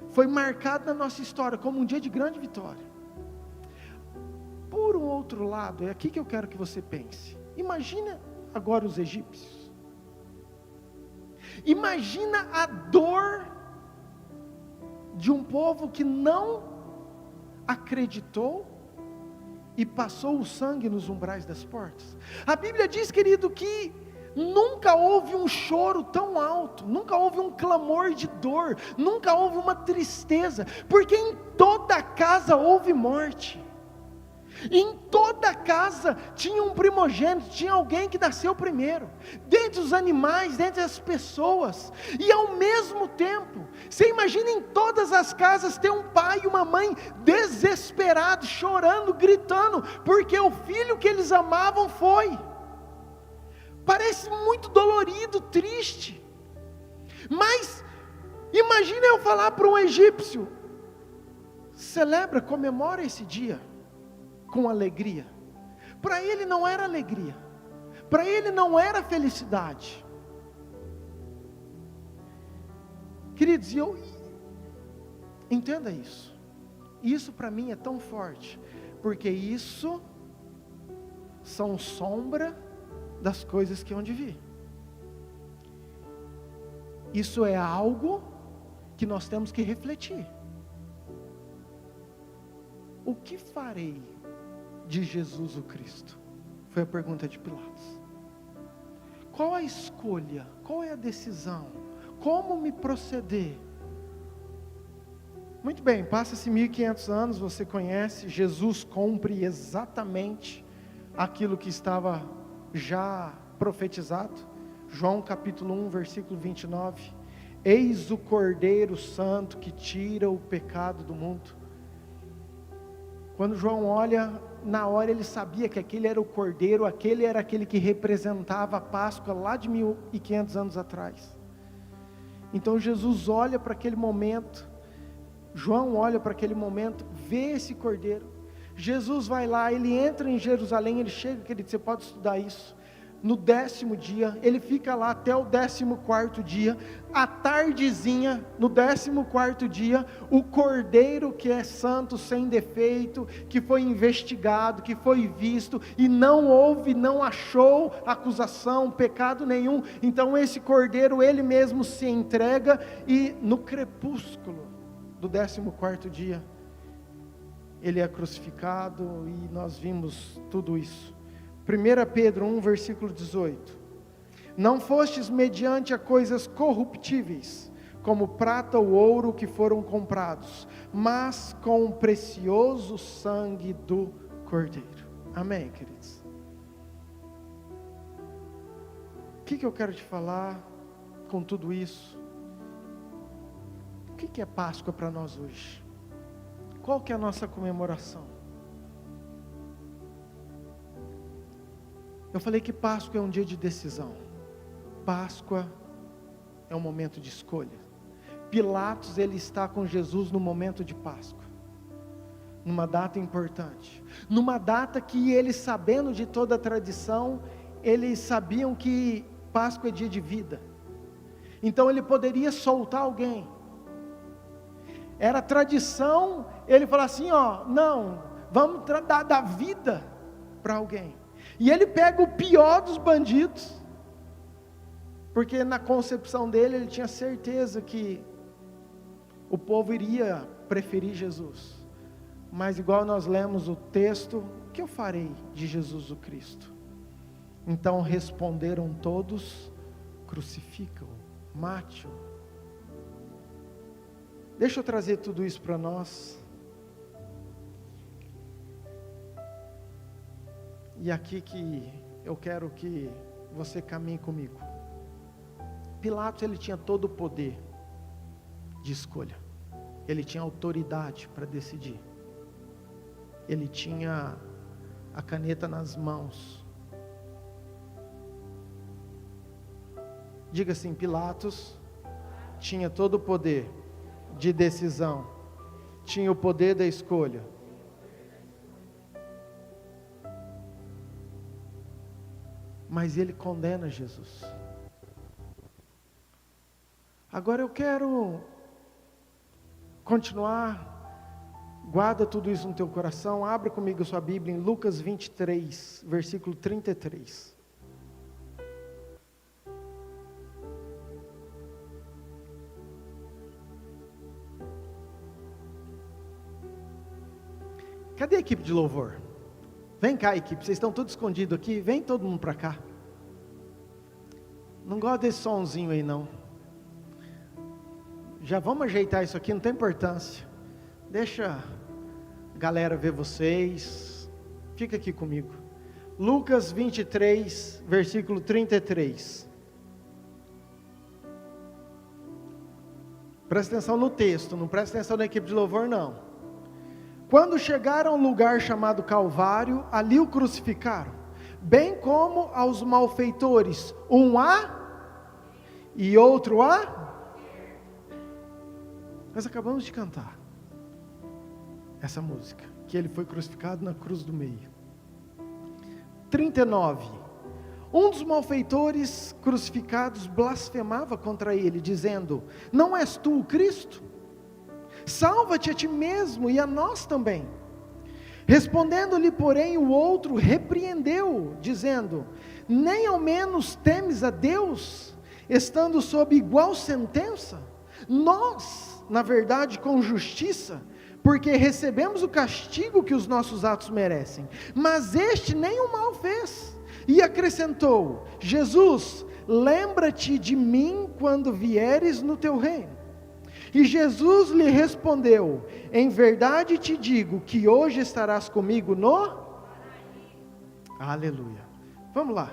foi marcado na nossa história como um dia de grande vitória. Por um outro lado, é aqui que eu quero que você pense. Imagina agora os egípcios. Imagina a dor de um povo que não acreditou e passou o sangue nos umbrais das portas. A Bíblia diz, querido, que nunca houve um choro tão alto, nunca houve um clamor de dor, nunca houve uma tristeza, porque em toda casa houve morte. Em toda casa tinha um primogênito, tinha alguém que nasceu primeiro, dentre os animais, dentre as pessoas, e ao mesmo tempo, você imagina em todas as casas ter um pai e uma mãe desesperados, chorando, gritando, porque o filho que eles amavam foi. Parece muito dolorido, triste, mas imagina eu falar para um egípcio: celebra, comemora esse dia com alegria. Para ele não era alegria, para ele não era felicidade. Queridos, entenda isso. Isso para mim é tão forte, porque isso são sombra das coisas que hão de vir. Isso é algo que nós temos que refletir. O que farei de Jesus o Cristo? Foi a pergunta de Pilatos. Qual a escolha? Qual é a decisão? Como me proceder? Muito bem, passa-se 1500 anos, você conhece, Jesus cumpre exatamente aquilo que estava já profetizado. João capítulo 1, versículo 29. Eis o Cordeiro Santo que tira o pecado do mundo. Quando João olha, na hora ele sabia que aquele era o Cordeiro, aquele era aquele que representava a Páscoa lá de 1500 anos atrás. Então Jesus olha para aquele momento, João olha para aquele momento, vê esse Cordeiro. Jesus vai lá, ele entra em Jerusalém, ele chega, querido, você pode estudar isso. No 10º dia, ele fica lá até o 14º dia, à tardezinha, no 14º dia, o Cordeiro que é santo, sem defeito, que foi investigado, que foi visto, e não houve, não achou acusação, pecado nenhum, então esse Cordeiro, ele mesmo se entrega, e no crepúsculo do 14º dia, ele é crucificado, e nós vimos tudo isso. 1 Pedro 1, versículo 18. Não fostes mediante a coisas corruptíveis, como prata ou ouro que foram comprados, mas com o precioso sangue do Cordeiro. Amém, queridos? O que eu quero te falar com tudo isso? O que é Páscoa para nós hoje? Qual que é a nossa comemoração? Eu falei que Páscoa é um dia de decisão. Páscoa é um momento de escolha. Pilatos, ele está com Jesus no momento de Páscoa, numa data importante, numa data que eles, sabendo de toda a tradição, eles sabiam que Páscoa é dia de vida, então ele poderia soltar alguém. Era tradição ele falar assim, não, vamos dar vida para alguém. E ele pega o pior dos bandidos, porque na concepção dele, ele tinha certeza que o povo iria preferir Jesus. Mas igual nós lemos o texto, o que eu farei de Jesus o Cristo? Então responderam todos, crucificam, mate-o. Deixa eu trazer tudo isso para nós. E aqui que eu quero que você caminhe comigo. Pilatos, ele tinha todo o poder de escolha. Ele tinha autoridade para decidir. Ele tinha a caneta nas mãos. Diga assim, Pilatos tinha todo o poder de decisão. Tinha o poder da escolha. Mas ele condena Jesus. Agora eu quero continuar. Guarda tudo isso no teu coração. Abra comigo a sua Bíblia em Lucas 23, versículo 33. Cadê a equipe de louvor? Vem cá, equipe, vocês estão todos escondidos aqui, vem todo mundo para cá. Não gosto desse sonzinho aí não. Já vamos ajeitar isso aqui, não tem importância. Deixa a galera ver vocês. Fica aqui comigo. Lucas 23, versículo 33. Presta atenção no texto, não presta atenção na equipe de louvor, não. Quando chegaram ao lugar chamado Calvário, ali o crucificaram, bem como aos malfeitores, um e outro Nós acabamos de cantar essa música, que ele foi crucificado na cruz do meio. 39. Um dos malfeitores crucificados blasfemava contra ele, dizendo: não és tu o Cristo? Salva-te a ti mesmo e a nós também. Respondendo-lhe, porém, o outro repreendeu, dizendo: nem ao menos temes a Deus, estando sob igual sentença? Nós, na verdade, com justiça, porque recebemos o castigo que os nossos atos merecem, mas este nem o mal fez. E acrescentou: Jesus, lembra-te de mim quando vieres no teu reino. E Jesus lhe respondeu: em verdade te digo que hoje estarás comigo no... Aleluia. Vamos lá.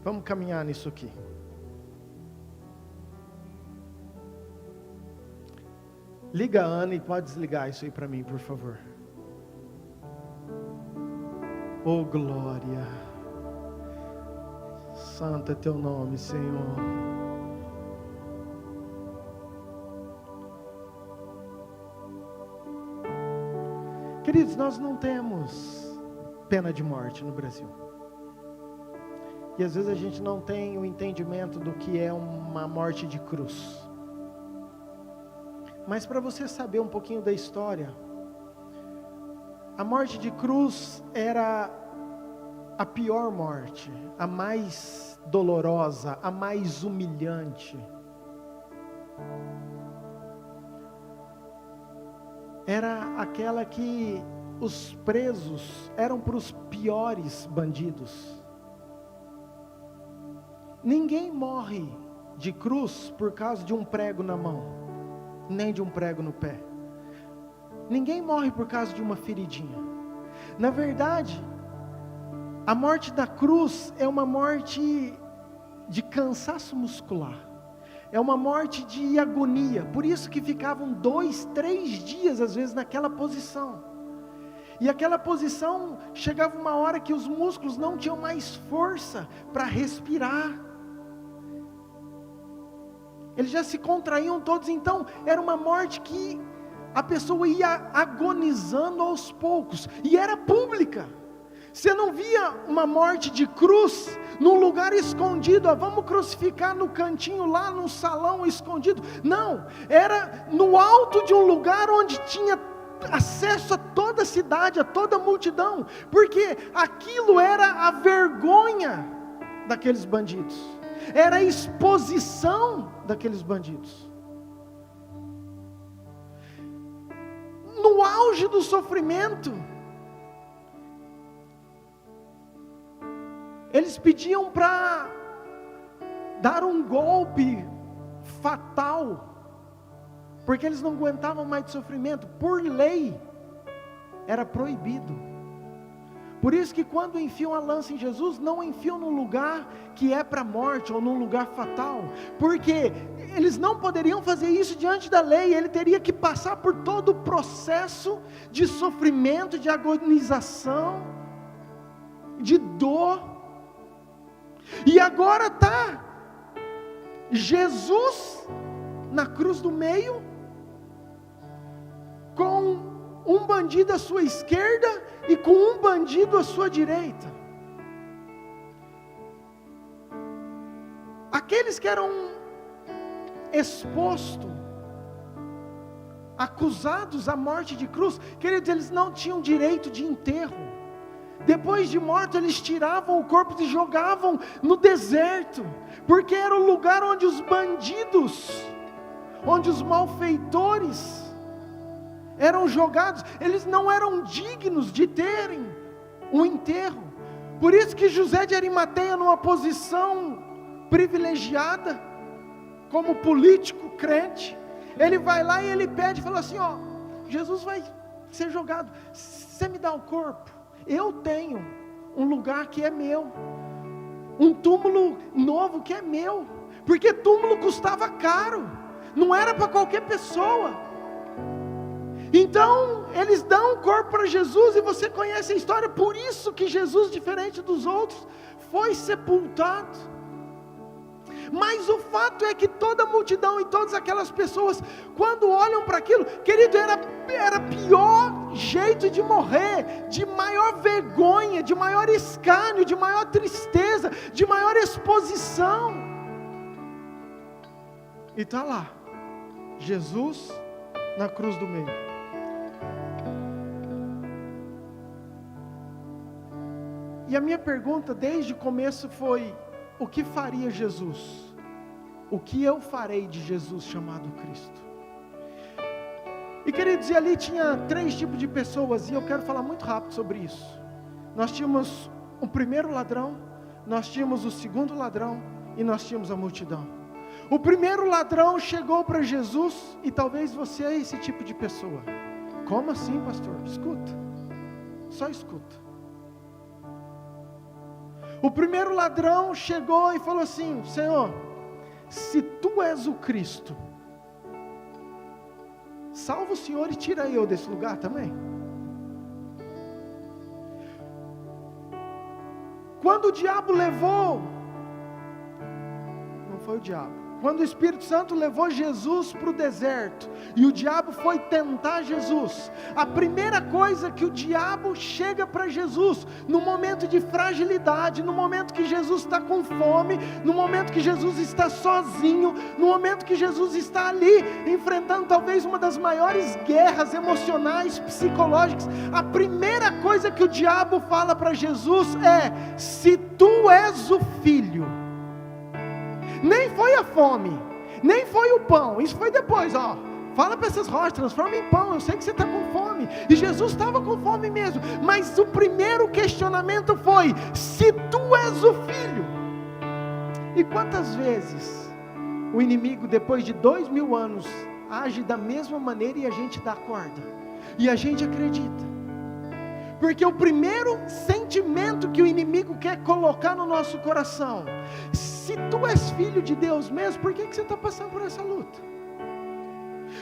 Vamos caminhar nisso aqui. Liga a Ana e pode desligar isso aí para mim, por favor. Oh glória, santo é teu nome, Senhor. Queridos, nós não temos pena de morte no Brasil. E às vezes a gente não tem o entendimento do que é uma morte de cruz. Mas para você saber um pouquinho da história, a morte de cruz era a pior morte, a mais dolorosa, a mais humilhante. Era aquela que os presos eram para os piores bandidos. Ninguém morre de cruz por causa de um prego na mão, nem de um prego no pé. Ninguém morre por causa de uma feridinha. Na verdade, a morte da cruz é uma morte de cansaço muscular. É uma morte de agonia. Por isso que ficavam 2, 3 dias às vezes naquela posição. E aquela posição, chegava uma hora que os músculos não tinham mais força para respirar. Eles já se contraíam todos, então era uma morte que a pessoa ia agonizando aos poucos, e era pública. Você não via uma morte de cruz num lugar escondido, vamos crucificar no cantinho lá, num salão escondido. Não, era no alto de um lugar onde tinha acesso a toda a cidade, a toda a multidão, porque aquilo era a vergonha daqueles bandidos, era a exposição daqueles bandidos. No auge do sofrimento, eles pediam para dar um golpe fatal, porque eles não aguentavam mais de sofrimento. Por lei, era proibido. Por isso que quando enfiam a lança em Jesus, não enfiam num lugar que é para a morte, ou num lugar fatal, porque eles não poderiam fazer isso diante da lei. Ele teria que passar por todo o processo de sofrimento, de agonização, de dor. E agora está Jesus na cruz do meio, com um bandido à sua esquerda e com um bandido à sua direita. Aqueles que eram expostos, acusados à morte de cruz, queridos, eles não tinham direito de enterro. Depois de morto, eles tiravam o corpo e jogavam no deserto, porque era o lugar onde os bandidos, onde os malfeitores eram jogados. Eles não eram dignos de terem um enterro. Por isso que José de Arimateia, numa posição privilegiada, como político crente, ele vai lá e ele pede, fala assim: ó, Jesus vai ser jogado. Você me dá o corpo, eu tenho um lugar que é meu, um túmulo novo que é meu, porque túmulo custava caro, não era para qualquer pessoa. Então eles dão o corpo para Jesus, e você conhece a história. Por isso que Jesus, diferente dos outros, foi sepultado. Mas o fato é que toda a multidão e todas aquelas pessoas, quando olham para aquilo, querido, era pior jeito de morrer, de maior vergonha, de maior escárnio, de maior tristeza, de maior exposição. E está lá, Jesus na cruz do meio. E a minha pergunta desde o começo foi: o que faria Jesus? O que eu farei de Jesus chamado Cristo? E queridos, e ali tinha 3 tipos de pessoas, e eu quero falar muito rápido sobre isso. Nós tínhamos o primeiro ladrão, nós tínhamos o segundo ladrão, e nós tínhamos a multidão. O primeiro ladrão chegou para Jesus, e talvez você é esse tipo de pessoa. Como assim, pastor? Escuta, só escuta. O primeiro ladrão chegou e falou assim: Senhor, se tu és o Cristo, salva o Senhor e tira eu desse lugar também. Quando o diabo levou, não foi o diabo, quando o Espírito Santo levou Jesus para o deserto, e o diabo foi tentar Jesus, a primeira coisa que o diabo chega para Jesus, no momento de fragilidade, no momento que Jesus está com fome, no momento que Jesus está sozinho, no momento que Jesus está ali, enfrentando talvez uma das maiores guerras emocionais, psicológicas, a primeira coisa que o diabo fala para Jesus é: se tu és o Filho. Nem foi a fome, nem foi o pão, isso foi depois, fala para essas rochas, transforma em pão, eu sei que você está com fome, e Jesus estava com fome mesmo, mas o primeiro questionamento foi: se tu és o Filho. E quantas vezes o inimigo, depois de 2000 anos, age da mesma maneira e a gente dá corda, e a gente acredita? Porque o primeiro sentimento que o inimigo quer colocar no nosso coração: se tu és filho de Deus mesmo, por que você está passando por essa luta?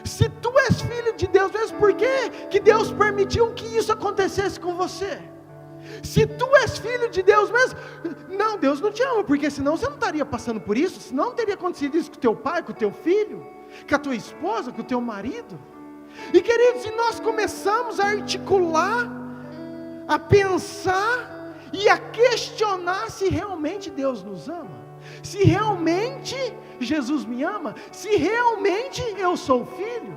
Se tu és filho de Deus mesmo, por que Deus permitiu que isso acontecesse com você? Se tu és filho de Deus mesmo, não, Deus não te ama, porque senão você não estaria passando por isso, senão não teria acontecido isso com o teu pai, com o teu filho, com a tua esposa, com o teu marido. E queridos, se nós começamos a articular, a pensar e a questionar se realmente Deus nos ama, se realmente Jesus me ama, se realmente eu sou filho.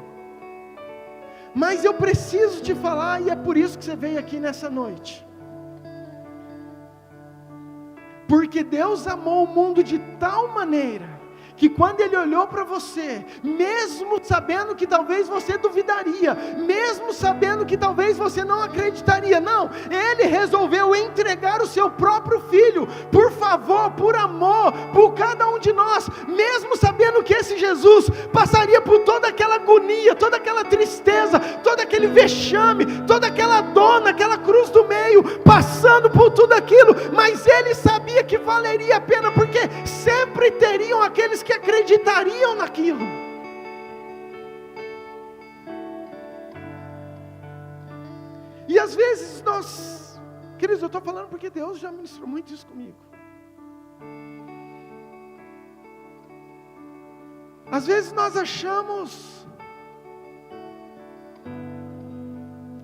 Mas eu preciso te falar, e é por isso que você veio aqui nessa noite, porque Deus amou o mundo de tal maneira que quando Ele olhou para você, mesmo sabendo que talvez você duvidaria, mesmo sabendo que talvez você não acreditaria, não, Ele resolveu entregar o seu próprio Filho, por favor, por amor, por cada um de nós, mesmo sabendo que esse Jesus passaria por toda aquela agonia, toda aquela tristeza, todo aquele vexame, toda aquela dor naquela cruz do meio, passando por tudo aquilo, mas Ele sabia que valeria a pena, porque sempre teriam aqueles que acreditariam naquilo. E às vezes nós, queridos, eu estou falando porque Deus já ministrou muito isso comigo. Às vezes nós achamos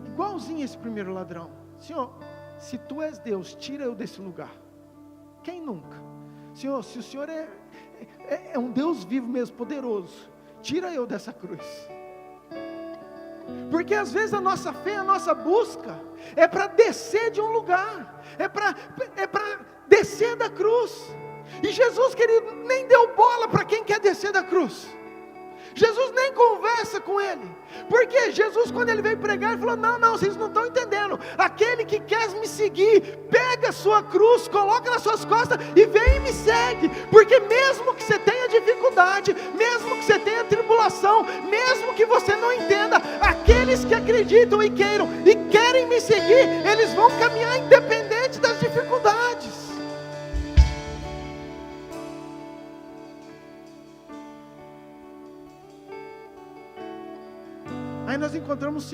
igualzinho esse primeiro ladrão: Senhor, se tu és Deus, tira eu desse lugar. Quem nunca? Senhor, se o Senhor é um Deus vivo mesmo, poderoso, tira eu dessa cruz. Porque às vezes a nossa fé, a nossa busca é para descer de um lugar, é para descer da cruz. E Jesus, querido, nem deu bola para quem quer descer da cruz. Jesus nem conversa com ele, porque Jesus, quando ele veio pregar, ele falou: não, vocês não estão entendendo, aquele que quer me seguir, pega a sua cruz, coloca nas suas costas e vem e me segue, porque mesmo que você tenha dificuldade, mesmo que você tenha tribulação, mesmo que você não entenda, aqueles que acreditam e querem me seguir, eles vão caminhar independente das dificuldades. Aí nós encontramos o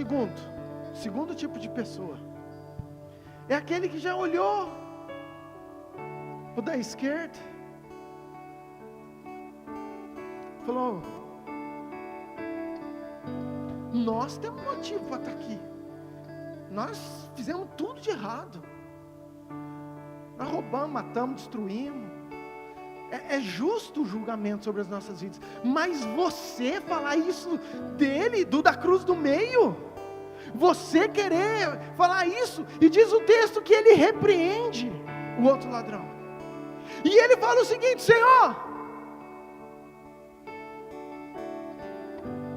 segundo tipo de pessoa. É aquele que já olhou o da esquerda, falou: nós temos motivo para estar aqui, nós fizemos tudo de errado, nós roubamos, matamos, destruímos, é justo o julgamento sobre as nossas vidas, mas você falar isso dele, da cruz do meio, você querer falar isso, e diz o texto que ele repreende o outro ladrão, e ele fala o seguinte: Senhor,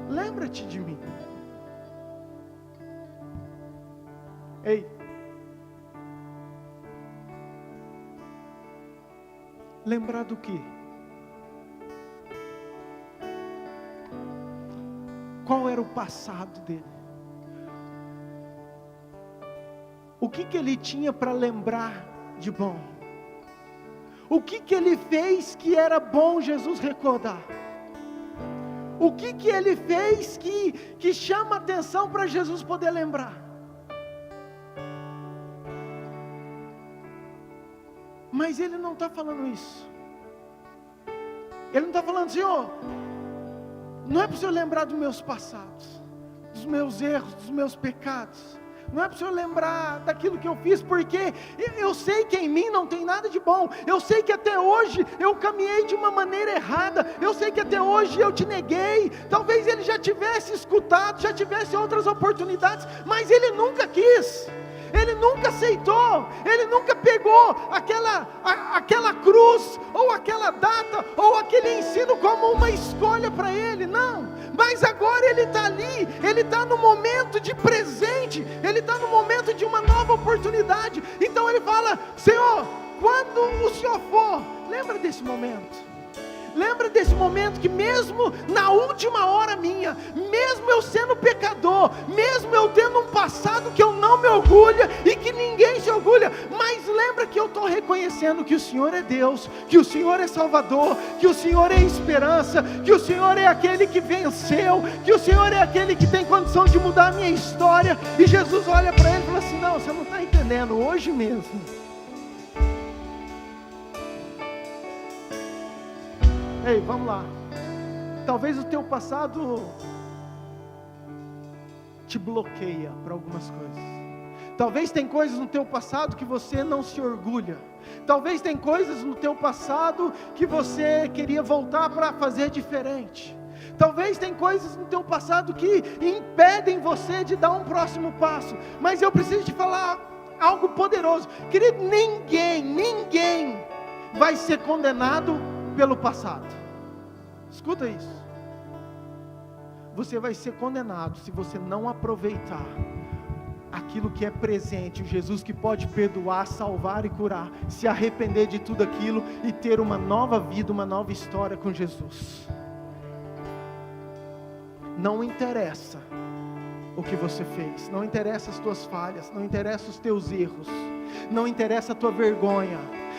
lembra-te de mim. Ei, lembrar do quê? Qual era o passado dele? O que ele tinha para lembrar de bom? O que ele fez que era bom Jesus recordar? O que ele fez que chama atenção para Jesus poder lembrar? Mas ele não está falando isso. Ele não está falando: Senhor, não é para o Senhor lembrar dos meus passados, dos meus erros, dos meus pecados. Não é para o Senhor lembrar daquilo que eu fiz, porque eu sei que em mim não tem nada de bom. Eu sei que até hoje eu caminhei de uma maneira errada. Eu sei que até hoje eu te neguei. Talvez ele já tivesse escutado, já tivesse outras oportunidades, mas ele nunca quis. Ele nunca aceitou, ele nunca pegou aquela cruz, ou aquela data, ou aquele ensino como uma escolha para ele, não. Mas agora ele está ali, ele está no momento de presente, ele está no momento de uma nova oportunidade. Então ele fala: Senhor, quando o Senhor for, lembra desse momento. Lembra desse momento que mesmo na última hora minha, mesmo eu sendo pecador, mesmo eu tendo um passado que eu não me orgulho e que ninguém se orgulha, mas lembra que eu estou reconhecendo que o Senhor é Deus, que o Senhor é Salvador, que o Senhor é esperança, que o Senhor é aquele que venceu, que o Senhor é aquele que tem condição de mudar a minha história. E Jesus olha para ele e fala assim: não, você não está entendendo, hoje mesmo. Ei, vamos lá. Talvez o teu passado te bloqueia para algumas coisas. Talvez tem coisas no teu passado que você não se orgulha. Talvez tem coisas no teu passado que você queria voltar para fazer diferente. Talvez tem coisas no teu passado que impedem você de dar um próximo passo. Mas eu preciso te falar algo poderoso. Querido, ninguém vai ser condenado pelo passado. Escuta isso. Você vai ser condenado se você não aproveitar aquilo que é presente, o Jesus que pode perdoar, salvar e curar, se arrepender de tudo aquilo e ter uma nova vida, uma nova história com Jesus. Não interessa o que você fez, não interessa as tuas falhas, não interessa os teus erros, não interessa a tua vergonha,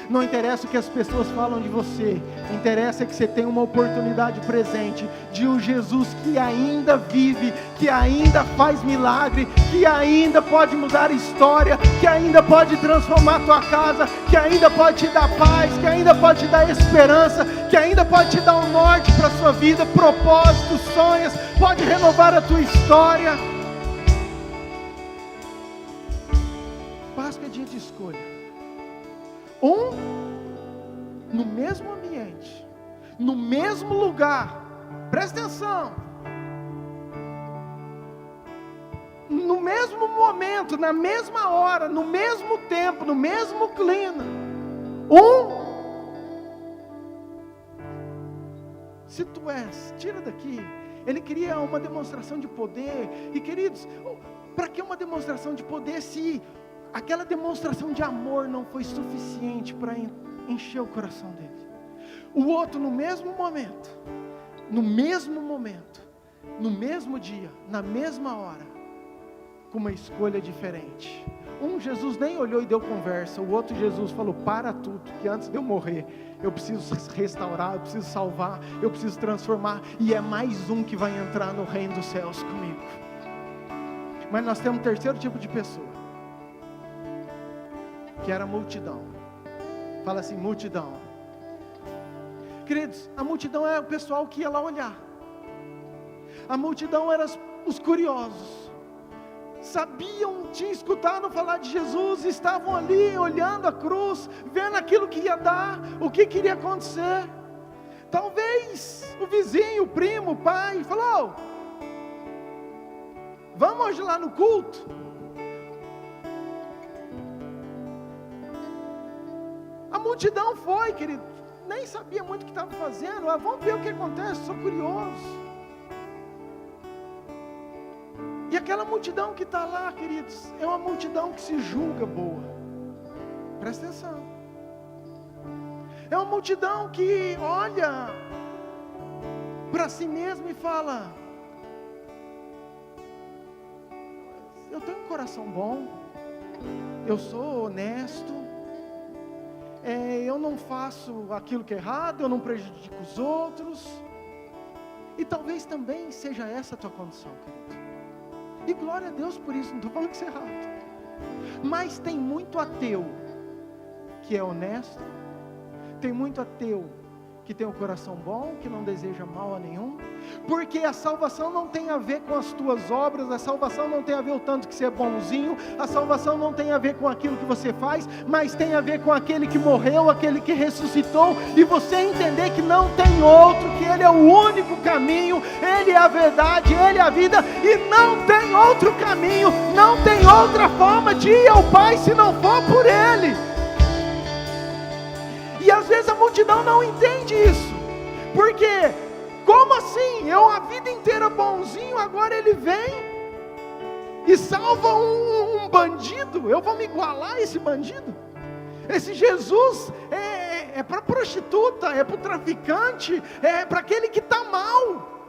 não interessa o que as pessoas falam de você, interessa que você tenha uma oportunidade presente de um Jesus que ainda vive, que ainda faz milagre, que ainda pode mudar a história, que ainda pode transformar a tua casa, que ainda pode te dar paz, que ainda pode te dar esperança, que ainda pode te dar um norte para a sua vida, propósitos, sonhos, pode renovar a tua história. Páscoa é dia de escolha. No mesmo ambiente, no mesmo lugar, presta atenção, no mesmo momento, na mesma hora, no mesmo tempo, no mesmo clima. Se tu és, tira daqui. Ele queria uma demonstração de poder. E queridos, para que uma demonstração de poder se aquela demonstração de amor não foi suficiente para encher o coração dele? O outro no mesmo momento, no mesmo dia, na mesma hora, com uma escolha diferente. Um Jesus nem olhou e deu conversa, o outro Jesus falou: para tudo, que antes de eu morrer, eu preciso restaurar, eu preciso salvar, eu preciso transformar, e é mais um que vai entrar no reino dos céus comigo. Mas nós temos um terceiro tipo de pessoa, que era a multidão. Fala assim, multidão. Queridos, a multidão é o pessoal que ia lá olhar. A multidão eram os curiosos. Sabiam, tinham escutado falar de Jesus, estavam ali olhando a cruz, vendo aquilo que ia dar, o que queria acontecer. Talvez o vizinho, o primo, o pai falou: vamos hoje lá no culto? A multidão foi, querido, nem sabia muito o que estava fazendo. Vamos ver o que acontece, sou curioso. E aquela multidão que está lá, queridos, é uma multidão que se julga boa. Presta atenção. É uma multidão que olha para si mesma e fala: eu tenho um coração bom, eu sou honesto, eu não faço aquilo que é errado, eu não prejudico os outros. E talvez também seja essa a tua condição, querido. E glória a Deus por isso, não estou falando que isso é errado. Mas tem muito ateu que é honesto, tem muito ateu que tem um coração bom, que não deseja mal a nenhum, porque a salvação não tem a ver com as tuas obras, a salvação não tem a ver o tanto que você é bonzinho, a salvação não tem a ver com aquilo que você faz, mas tem a ver com aquele que morreu, aquele que ressuscitou, e você entender que não tem outro, que Ele é o único caminho, Ele é a verdade, Ele é a vida, e não tem outro caminho, não tem outra forma de ir ao Pai se não for por Ele. E às vezes a multidão não entende isso, porque como assim? Eu a vida inteira bonzinho, agora ele vem e salva um bandido? Eu vou me igualar a esse bandido? Esse Jesus é para prostituta, é para o traficante, é para aquele que está mal.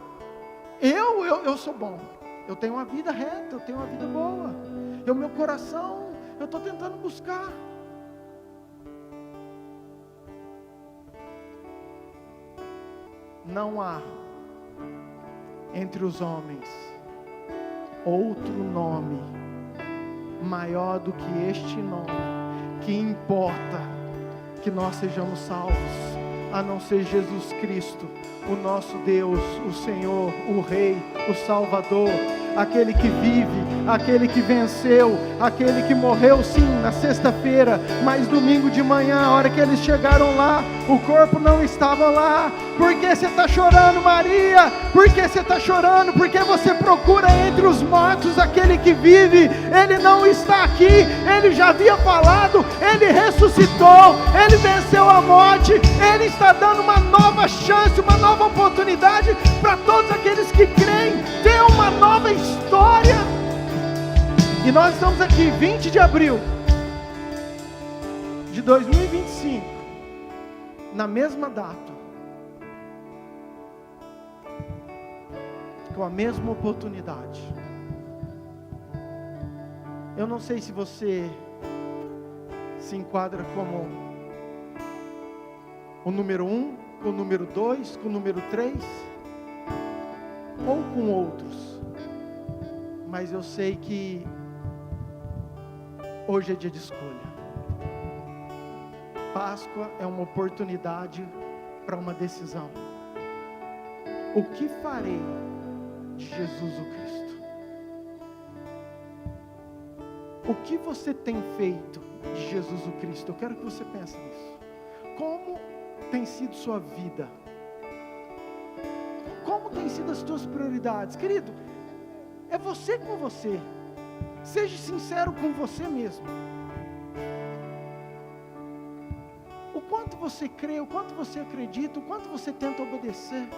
Eu sou bom, eu tenho uma vida reta, eu tenho uma vida boa, meu coração, eu estou tentando buscar. Não há entre os homens outro nome maior do que este nome, que importa que nós sejamos salvos, a não ser Jesus Cristo, o nosso Deus, o Senhor, o Rei, o Salvador, aquele que vive, aquele que venceu, aquele que morreu sim na sexta-feira, mas domingo de manhã, a hora que eles chegaram lá, o corpo não estava lá. Por que você está chorando, Maria? Por que você está chorando? Porque você procura entre os mortos aquele que vive. Ele não está aqui, Ele já havia falado, Ele ressuscitou, Ele venceu a morte, Ele está dando uma nova chance, uma nova oportunidade para todos aqueles que creem, ter uma nova história. E nós estamos aqui, 20 de abril de 2025, na mesma data, com a mesma oportunidade. Eu não sei se você se enquadra como o número 1, com o número 2, com o número 3, ou com outros, mas eu sei que hoje é dia de escolha. Páscoa é uma oportunidade para uma decisão. O que farei de Jesus o Cristo? O que você tem feito de Jesus o Cristo? Eu quero que você pense nisso. Como tem sido sua vida? Como tem sido as suas prioridades? Querido, é você com você. Seja sincero com você mesmo. O quanto você crê, o quanto você acredita, o quanto você tenta obedecer,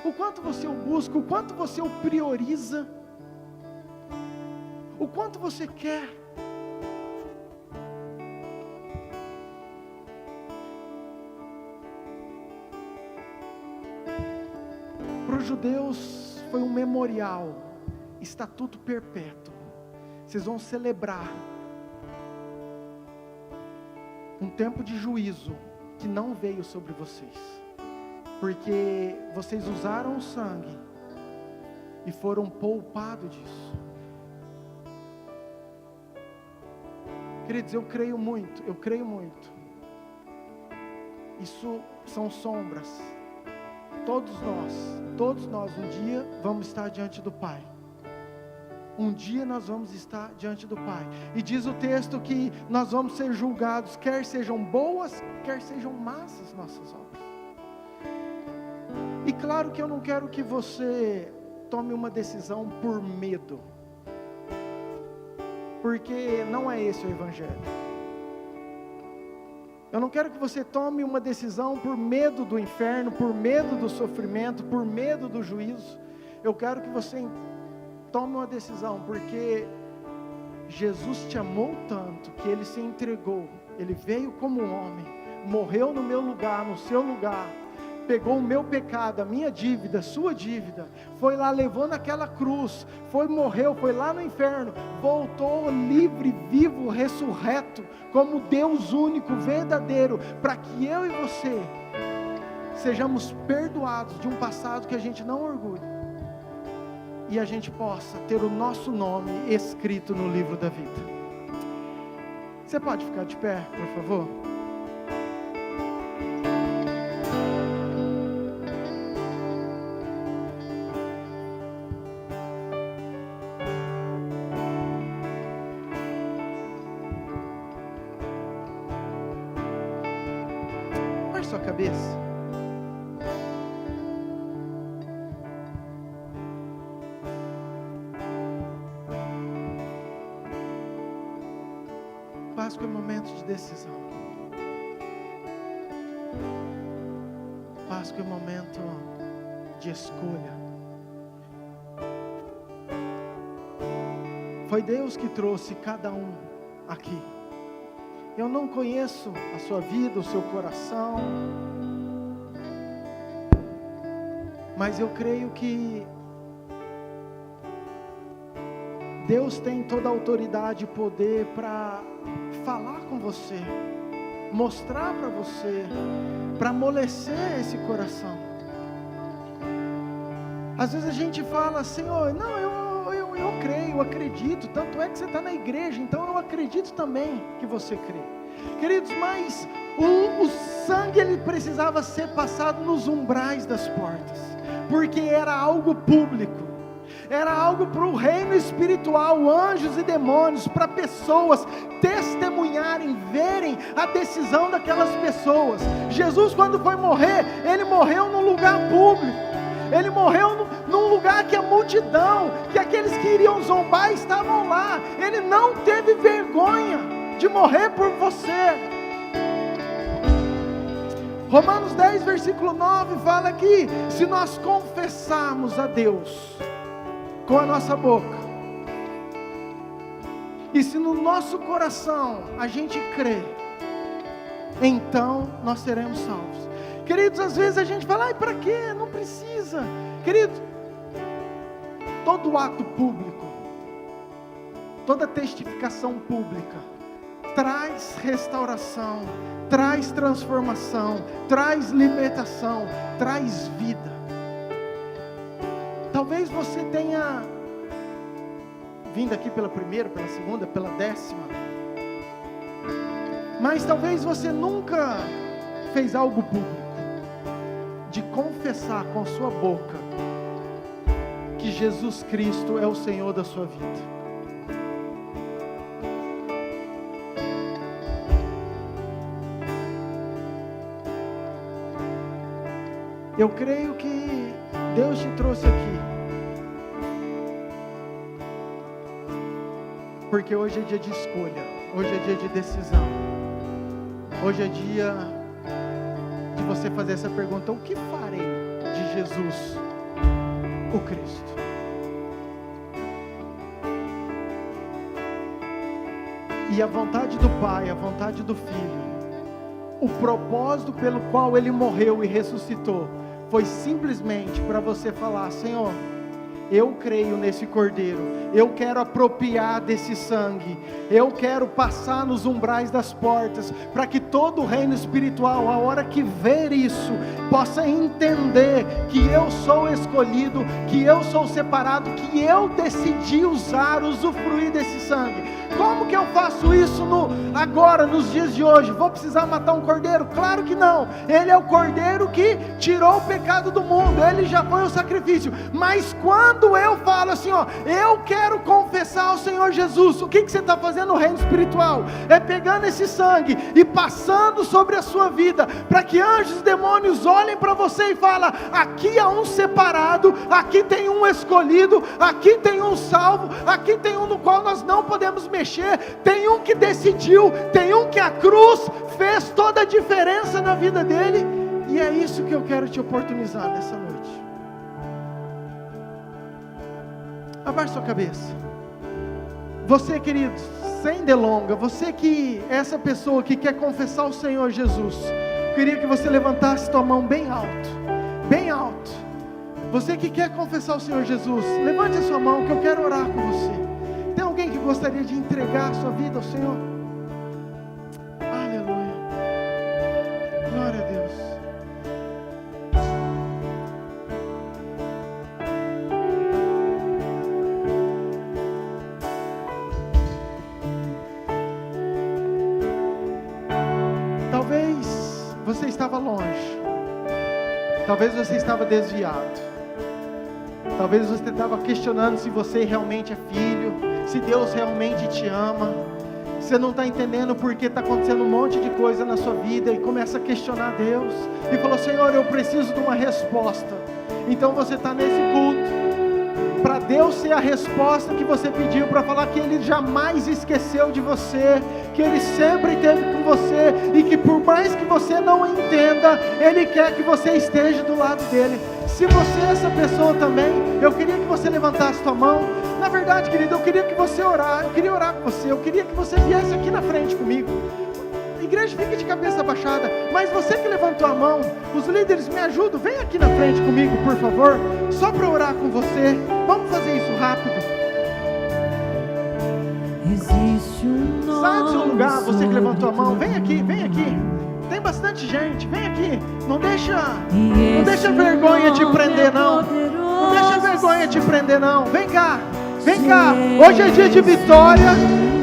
o quanto você o busca, o quanto você o prioriza, o quanto você quer. Para os judeus foi um memorial, estatuto perpétuo. Vocês vão celebrar um tempo de juízo que não veio sobre vocês, porque vocês usaram o sangue e foram poupados disso. Queridos, eu creio muito. Isso são sombras. Todos nós um dia vamos estar diante do Pai. Um dia nós vamos estar diante do Pai. E diz o texto que nós vamos ser julgados, quer sejam boas, quer sejam más as nossas obras. E claro que eu não quero que você tome uma decisão por medo, porque não é esse o Evangelho. Eu não quero que você tome uma decisão por medo do inferno, por medo do sofrimento, por medo do juízo. Eu quero que você tome uma decisão, porque Jesus te amou tanto que Ele se entregou. Ele veio como um homem, morreu no meu lugar, no seu lugar, pegou o meu pecado, a minha dívida, a sua dívida, foi lá levando aquela cruz, morreu, foi lá no inferno, voltou livre, vivo, ressurreto, como Deus único, verdadeiro, para que eu e você sejamos perdoados de um passado que a gente não orgulha, e a gente possa ter o nosso nome escrito no livro da vida. Você pode ficar de pé, por favor? Baixe sua cabeça. Páscoa é momento de decisão. Páscoa é momento de escolha. Foi Deus que trouxe cada um aqui. Eu não conheço a sua vida, o seu coração, mas eu creio que Deus tem toda a autoridade e poder para falar com você, mostrar para você, para amolecer esse coração. Às vezes a gente fala, Senhor, não, eu creio, eu acredito, tanto é que você está na igreja, então eu acredito também que você crê. Queridos, mas o sangue ele precisava ser passado nos umbrais das portas, porque era algo público. Era algo para o reino espiritual, anjos e demônios, para pessoas testemunharem, verem a decisão daquelas pessoas. Jesus, quando foi morrer, Ele morreu num lugar público. Ele morreu num lugar que a multidão, que aqueles que iriam zombar estavam lá. Ele não teve vergonha de morrer por você. Romanos 10, versículo 9 fala que se nós confessarmos a Deus com a nossa boca, e se no nosso coração a gente crê, então nós seremos salvos. Queridos, às vezes a gente fala, ai, para quê? Não precisa. Querido, todo ato público, toda testificação pública traz restauração, traz transformação, traz libertação, traz vida. Talvez você tenha vindo aqui pela primeira, pela segunda, pela 10ª, mas talvez você nunca fez algo público, de confessar com a sua boca que Jesus Cristo é o Senhor da sua vida. Eu creio que Deus te trouxe aqui porque hoje é dia de escolha, hoje é dia de decisão, hoje é dia de você fazer essa pergunta: o que farei de Jesus, o Cristo? E a vontade do Pai, a vontade do Filho, o propósito pelo qual Ele morreu e ressuscitou, foi simplesmente para você falar: Senhor, eu creio nesse cordeiro, eu quero apropriar desse sangue, eu quero passar nos umbrais das portas, para que todo o reino espiritual, a hora que ver isso, possa entender que eu sou escolhido, que eu sou separado, que eu decidi usufruir desse sangue. Como que eu faço isso agora, nos dias de hoje? Vou precisar matar um cordeiro? Claro que não. Ele é o cordeiro que tirou o pecado do mundo, ele já foi o sacrifício. Mas quando eu falo assim, eu quero confessar ao Senhor Jesus, o que você está fazendo no reino espiritual? É pegando esse sangue e passando sobre a sua vida, para que anjos e demônios olhem para você e falem: aqui há um separado, aqui tem um escolhido, aqui tem um salvo, aqui tem um no qual nós não podemos mexer, tem um que decidiu, tem um que a cruz fez toda a diferença na vida dele. E é isso que eu quero te oportunizar nessa noite. Abaixe sua cabeça. Você, querido, sem delonga, você que é essa pessoa que quer confessar o Senhor Jesus, eu queria que você levantasse tua mão bem alto, bem alto. Você que quer confessar o Senhor Jesus, levante a sua mão que eu quero orar com você. Tem alguém que gostaria de entregar a sua vida ao Senhor? Aleluia. Glória a Deus. Talvez você estava longe. Talvez você estava desviado. Talvez você estava questionando se você realmente é filho, se Deus realmente te ama. Você não está entendendo porque está acontecendo um monte de coisa na sua vida e começa a questionar Deus. E falou: Senhor, eu preciso de uma resposta. Então você está nesse culto para Deus ser a resposta que você pediu, para falar que Ele jamais esqueceu de você, que Ele sempre esteve com você, e que por mais que você não entenda, Ele quer que você esteja do lado dEle. Se você é essa pessoa também, eu queria que você levantasse sua mão. Na verdade, querido, eu queria que você orasse, eu queria orar com você, eu queria que você viesse aqui na frente comigo. Igreja, fica de cabeça baixada, mas você que levantou a mão, os líderes me ajudam, vem aqui na frente comigo, por favor, só para orar com você. Vamos fazer isso rápido. Existe um nome. Sai do seu lugar, você que levantou a mão, vem aqui, vem aqui. Tem bastante gente, vem aqui. Não deixa vergonha te prender não. Não deixa vergonha te prender não. Vem cá, vem cá. Hoje é dia de vitória.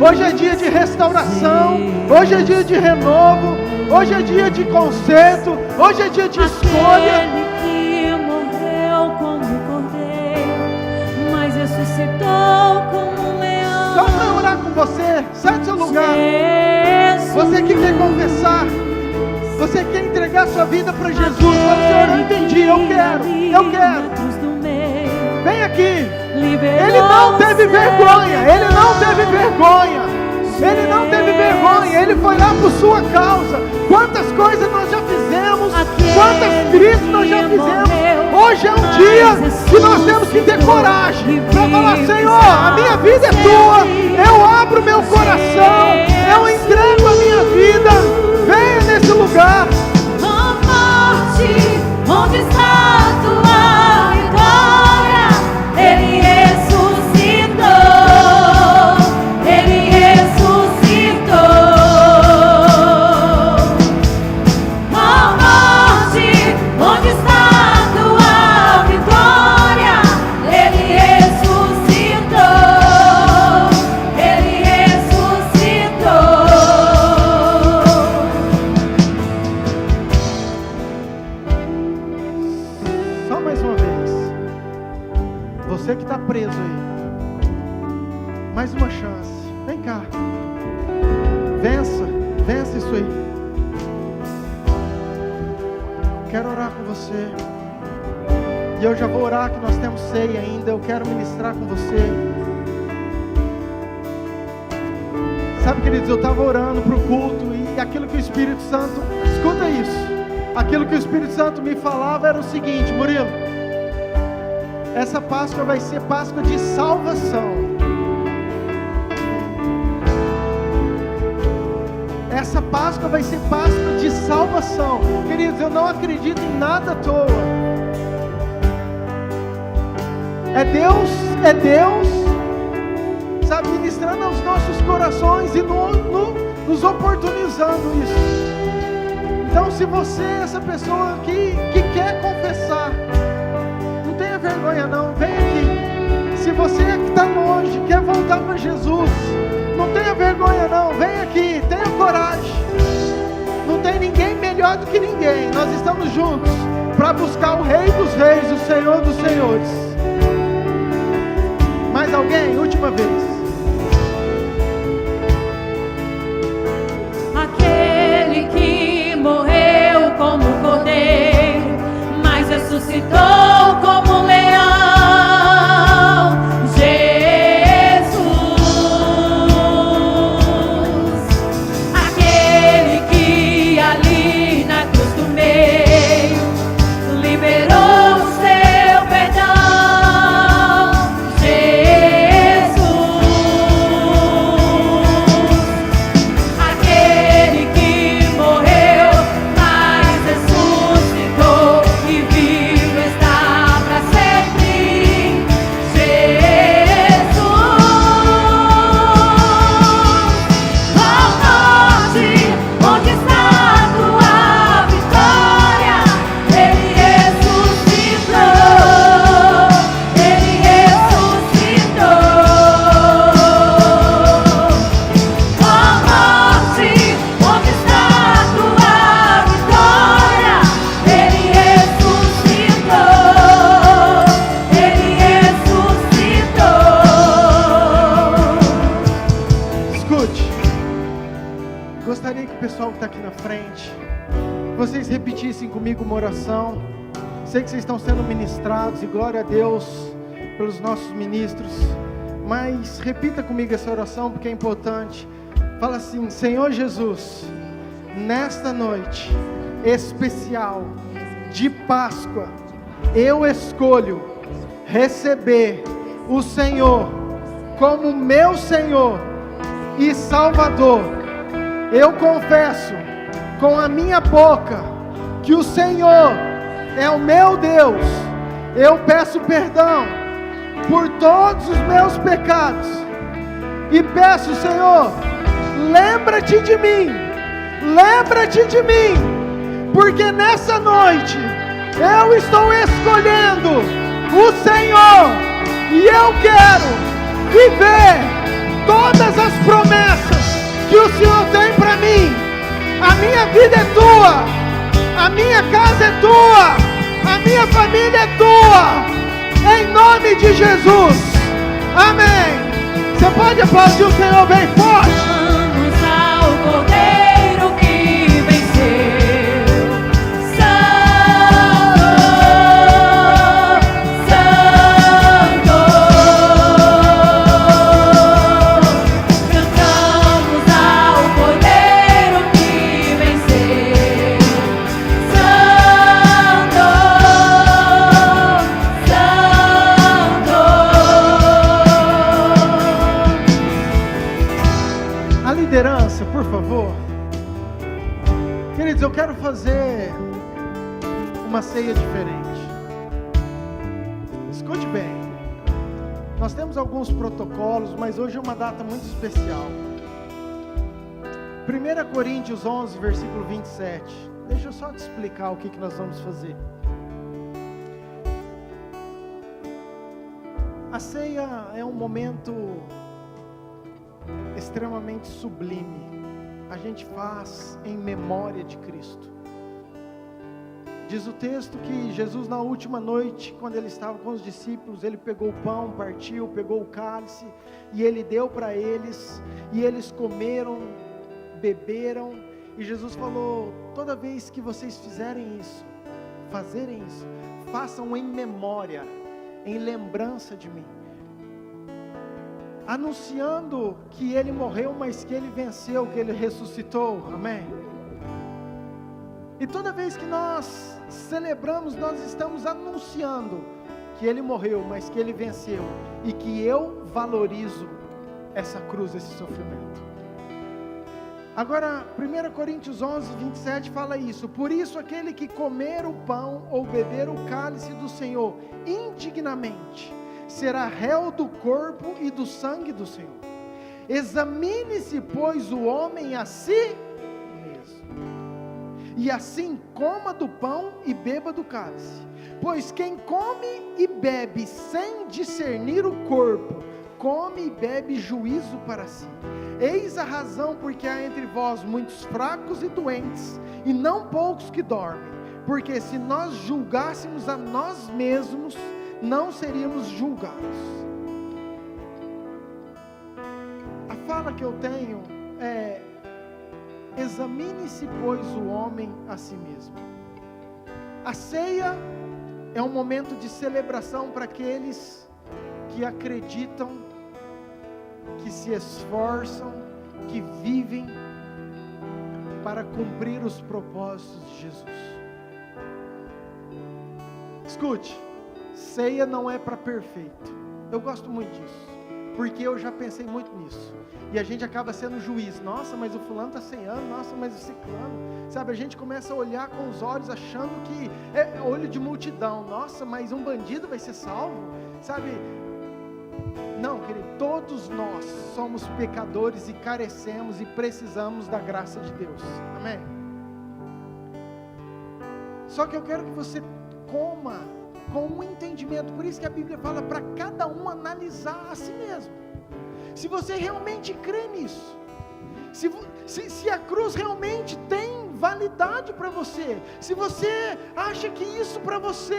Hoje é dia de restauração. Hoje é dia de renovo. Hoje é dia de conserto. Hoje é dia de escolha. Aquele que morreu como cordeiro, mas ressuscitou como um leão. Só para orar com você. Sai do seu lugar. Você que quer confessar, você quer entregar sua vida para Jesus. Fala: Senhor, eu entendi, eu quero. Vem aqui. Ele não teve vergonha. Ele não teve vergonha. Ele foi lá por sua causa. Quantas coisas nós já fizemos, quantas crises nós já fizemos. Hoje é um dia que nós temos que ter coragem para falar: Senhor, a minha vida é tua, eu abro meu coração, eu entrego a minha vida. Venha nesse lugar. Ó morte, onde está a tua vitória? Ele ressuscitou. Ele ressuscitou. Ó morte, onde está a tua vitória? Ele ressuscitou. Ele ressuscitou. Só mais uma vez. Você que está preso aí, mais uma chance. Vem cá. Vença isso aí. Quero orar com você. E eu já vou orar, que nós temos ceia ainda. Eu quero ministrar com você. Sabe, queridos, eu estava orando para o culto, e aquilo que o Espírito Santo, escuta isso, aquilo que o Espírito Santo me falava era o seguinte: Murilo, essa Páscoa vai ser Páscoa de salvação. Essa Páscoa vai ser Páscoa de salvação. Queridos, eu não acredito em nada à toa. É Deus, sabe, ministrando aos nossos corações e nos oportunizando isso. Então, se você é essa pessoa que quer confessar, não tenha vergonha não, vem aqui. Se você que está longe, quer voltar para Jesus, não tenha vergonha não, vem aqui, tenha coragem. Não tem ninguém melhor do que ninguém. Nós estamos juntos para buscar o Rei dos Reis, o Senhor dos Senhores. Mais alguém? Última vez. Aquele que morreu como cordeiro, mas ressuscitou como leão. Vocês repetissem comigo uma oração. Sei que vocês estão sendo ministrados e glória a Deus pelos nossos ministros, mas repita comigo essa oração porque é importante. Fala assim: Senhor Jesus, nesta noite especial de Páscoa, eu escolho receber o Senhor como meu Senhor e Salvador. Eu confesso com a minha boca que o Senhor é o meu Deus. Eu peço perdão por todos os meus pecados e peço, Senhor, lembra-te de mim, porque nessa noite eu estou escolhendo o Senhor e eu quero viver todas as promessas que o Senhor tem para mim. A minha vida é tua, a minha casa é tua, a minha família é tua, em nome de Jesus, amém. Você pode aplaudir o Senhor bem forte? Vamos ao Cordeiro que venceu, Santo, Santo. Cantamos ao Cordeiro que venceu, Santo, Santo. A liderança, por favor. Queridos, eu quero fazer uma ceia diferente. Escute bem. Nós temos alguns protocolos, mas hoje é uma data muito especial. 1 Coríntios 11, versículo 27. Deixa eu só te explicar o que nós vamos fazer. A ceia é um momento extremamente sublime. A gente faz em memória de Cristo. Diz o texto que Jesus, na última noite, quando ele estava com os discípulos, ele pegou o pão, partiu, pegou o cálice e ele deu para eles, e eles comeram, beberam, e Jesus falou: toda vez que vocês fazerem isso, façam em memória, em lembrança de mim, anunciando que ele morreu, mas que ele venceu, que ele ressuscitou, amém? E toda vez que nós celebramos, nós estamos anunciando que ele morreu, mas que ele venceu, e que eu valorizo essa cruz, esse sofrimento. Agora, 1 Coríntios 11, 27 fala isso: por isso aquele que comer o pão ou beber o cálice do Senhor indignamente, será réu do corpo e do sangue do Senhor. Examine-se, pois, o homem a si mesmo, e assim coma do pão e beba do cálice. Pois quem come e bebe sem discernir o corpo, come e bebe juízo para si. Eis a razão porque há entre vós muitos fracos e doentes, e não poucos que dormem. Porque se nós julgássemos a nós mesmos, não seríamos julgados. A fala que eu tenho é: examine-se, pois, o homem a si mesmo. A ceia é um momento de celebração para aqueles que acreditam, que se esforçam, que vivem para cumprir os propósitos de Jesus. Escute, ceia não é para perfeito. Eu gosto muito disso, porque eu já pensei muito nisso. E a gente acaba sendo juiz. Nossa, mas o fulano está ceando. Nossa, mas o ciclano. Sabe, a gente começa a olhar com os olhos achando que é olho de multidão. Nossa, mas um bandido vai ser salvo? Sabe, não, querido, todos nós somos pecadores e carecemos e precisamos da graça de Deus. Amém? Só que eu quero que você coma com um entendimento. Por isso que a Bíblia fala para cada um analisar a si mesmo. Se você realmente crê nisso, se a cruz realmente tem validade para você, se você acha que isso para você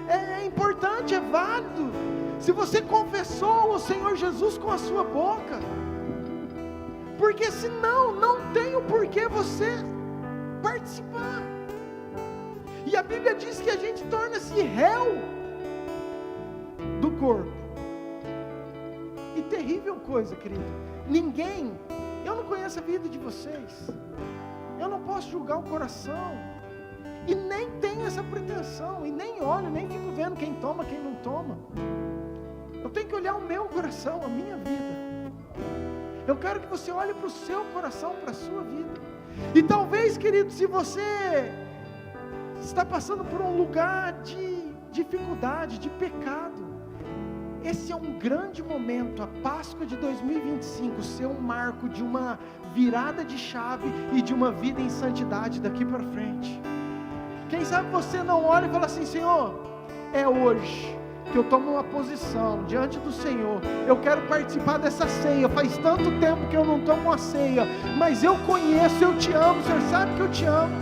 é importante, é válido, se você confessou o Senhor Jesus com a sua boca, porque senão não tem o porquê você participar. E a Bíblia diz que a gente torna-se réu do corpo. E terrível coisa, querido, eu não conheço a vida de vocês, eu não posso julgar o coração, e nem tenho essa pretensão, e nem olho, nem fico vendo quem toma, quem não toma. Eu tenho que olhar o meu coração, a minha vida. Eu quero que você olhe para o seu coração, para a sua vida. E talvez, querido, se você está passando por um lugar de dificuldade, de pecado, esse é um grande momento, a Páscoa de 2025, ser um marco de uma virada de chave e de uma vida em santidade daqui para frente. Quem sabe você não olha e fala assim: Senhor, é hoje que eu tomo uma posição diante do Senhor, eu quero participar dessa ceia, faz tanto tempo que eu não tomo uma ceia, mas eu conheço, eu te amo, o Senhor sabe que eu te amo,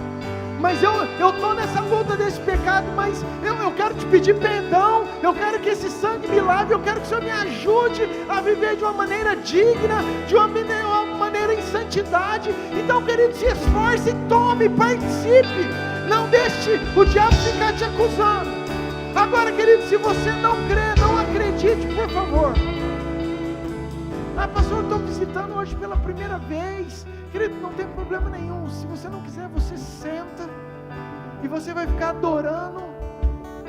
mas eu estou nessa luta desse pecado, mas eu quero te pedir perdão, eu quero que esse sangue me lave, eu quero que o Senhor me ajude a viver de uma maneira digna, de uma maneira em santidade. Então, querido, se esforce, tome, participe, não deixe o diabo ficar te acusando. Agora, querido, se você não crê, não acredite, por favor. Ah, pastor, eu estou visitando hoje pela primeira vez. Querido, não tem problema nenhum. Se você não quiser, você senta e você vai ficar adorando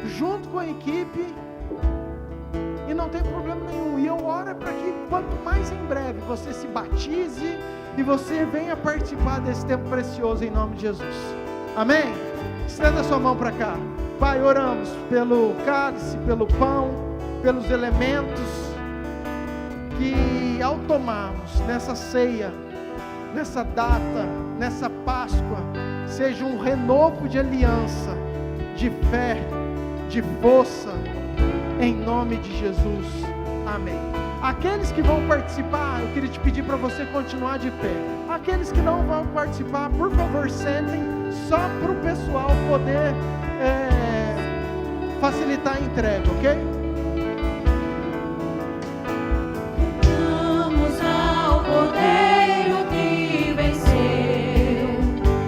junto com a equipe, e não tem problema nenhum. E eu oro para que quanto mais em breve você se batize e você venha participar desse tempo precioso em nome de Jesus. Amém? Estenda a sua mão para cá. Pai, oramos pelo cálice, pelo pão, pelos elementos que ao tomarmos nessa ceia, nessa data, nessa Páscoa, seja um renovo de aliança, de fé, de força, em nome de Jesus. Amém. Aqueles que vão participar, eu queria te pedir para você continuar de pé. Aqueles que não vão participar, por favor, sentem, só para o pessoal poder facilitar a entrega, ok? Vamos ao Cordeiro que venceu,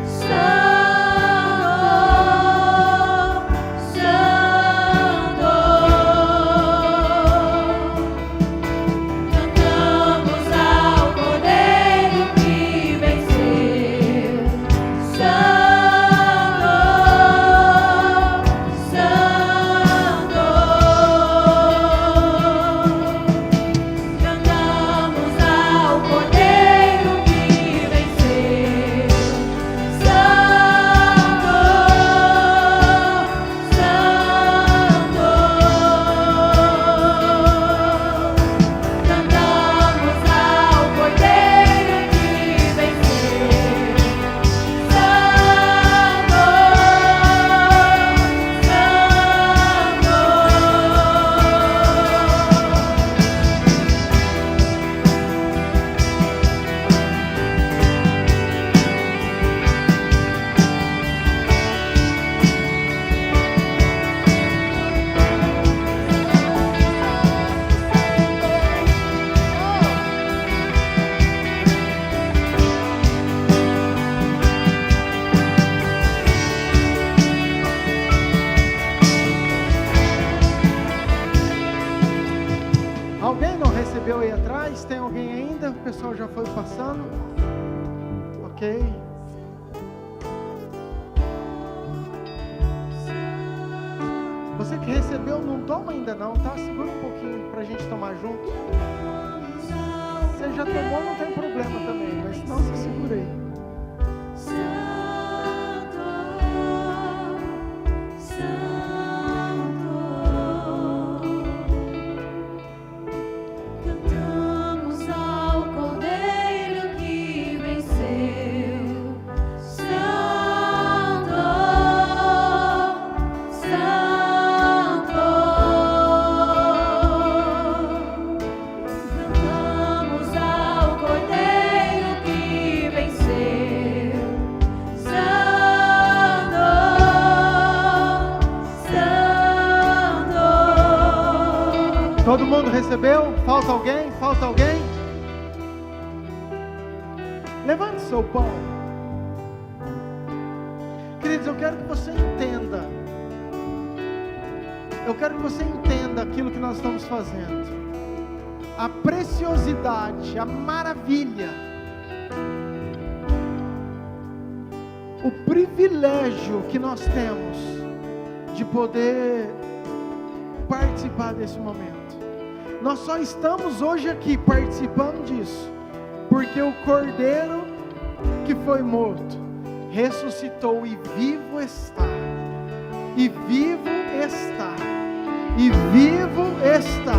Santo, Santo. Cantamos ao Cordeiro que venceu, Santo, Santo. pessoal já foi passando? Ok. Você que recebeu, não toma ainda não, tá? Segura um pouquinho pra gente tomar junto. Você já tomou, não tem problema também, mas não se segura aí. Todo mundo recebeu? Falta alguém? Falta alguém? Levante seu pão. Queridos, eu quero que você entenda. Eu quero que você entenda aquilo que nós estamos fazendo. A preciosidade, a maravilha, o privilégio que nós temos de poder participar desse momento. Nós só estamos hoje aqui participando disso porque o Cordeiro que foi morto ressuscitou e vivo está, e vivo está, e vivo está.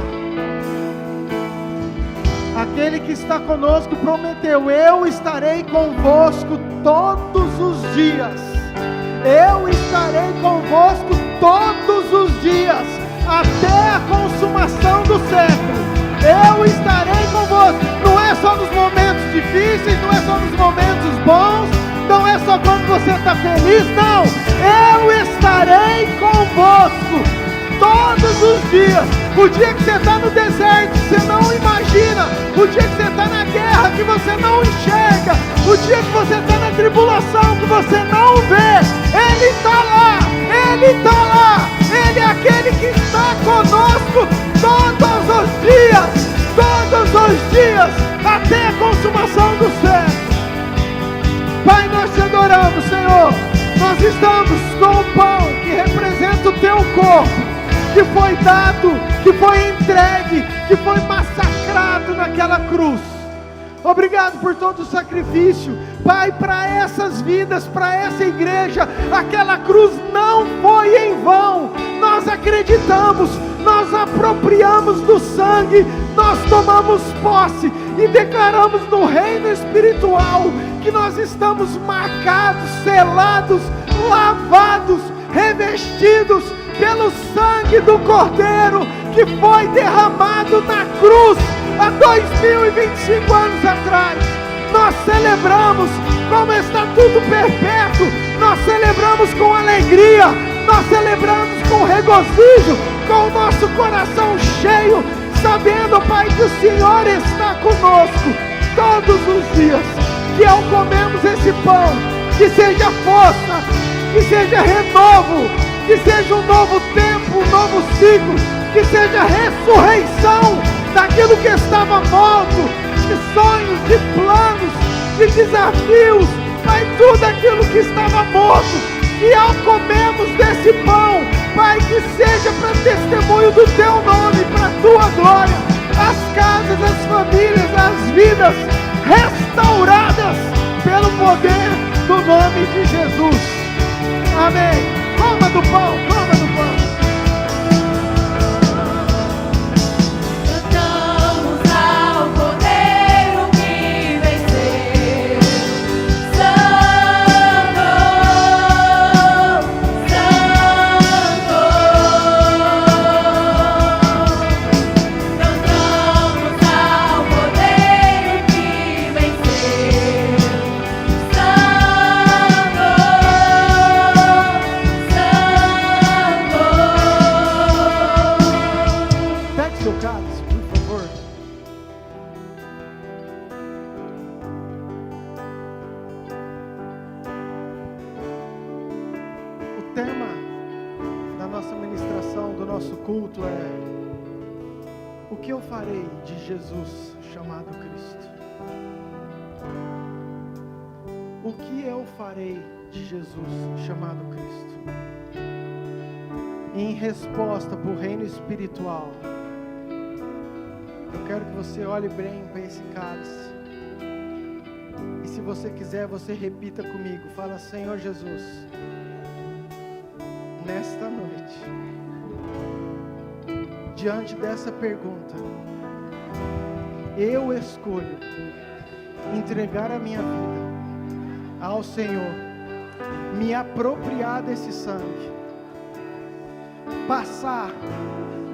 Aquele que está conosco prometeu: eu estarei convosco todos os dias. Eu estarei convosco todos os dias, até a consumação do século. Eu estarei convosco. Não é só nos momentos difíceis, não é só nos momentos bons, não é só quando você está feliz, não. Eu estarei convosco todos os dias. O dia que você está no deserto, você não imagina. O dia que você está na guerra, que você não enxerga. O dia que você está na tribulação, que você não vê. Ele está lá, Ele está lá. Ele é aquele que está conosco todos os dias, até a consumação do século. Pai, nós te adoramos, Senhor. Nós estamos com o pão que representa o teu corpo, que foi dado, que foi entregue, que foi massacrado naquela cruz. Obrigado por todo o sacrifício, Pai, para essas vidas, para essa igreja. Aquela cruz não foi em vão. Nós acreditamos, nós apropriamos do sangue, nós tomamos posse e declaramos no reino espiritual que nós estamos marcados, selados, lavados, revestidos pelo sangue do Cordeiro que foi derramado na cruz há 2025 anos atrás. Nós celebramos como está tudo perpétuo, nós celebramos com alegria, nós celebramos com regozijo, com o nosso coração cheio, sabendo, Pai, que o Senhor está conosco todos os dias. Que ao comermos esse pão, que seja força, que seja renovo, que seja um novo tempo, um novo ciclo, que seja ressurreição daquilo que estava morto, de sonhos, de planos, de desafios, Pai, tudo aquilo que estava morto. E ao comermos desse pão, Pai, que seja para testemunho do Teu nome, para a Tua glória, as casas, as famílias, as vidas restauradas pelo poder do nome de Jesus. Amém. Coma do pão, coma do pão. Jesus chamado Cristo. o que eu farei de Jesus chamado Cristo? Em resposta para o reino espiritual, eu quero que você olhe bem para esse cálice. E se você quiser, você repita comigo. Fala: Senhor Jesus, nesta noite, diante dessa pergunta, eu escolho entregar a minha vida ao Senhor, me apropriar desse sangue, passar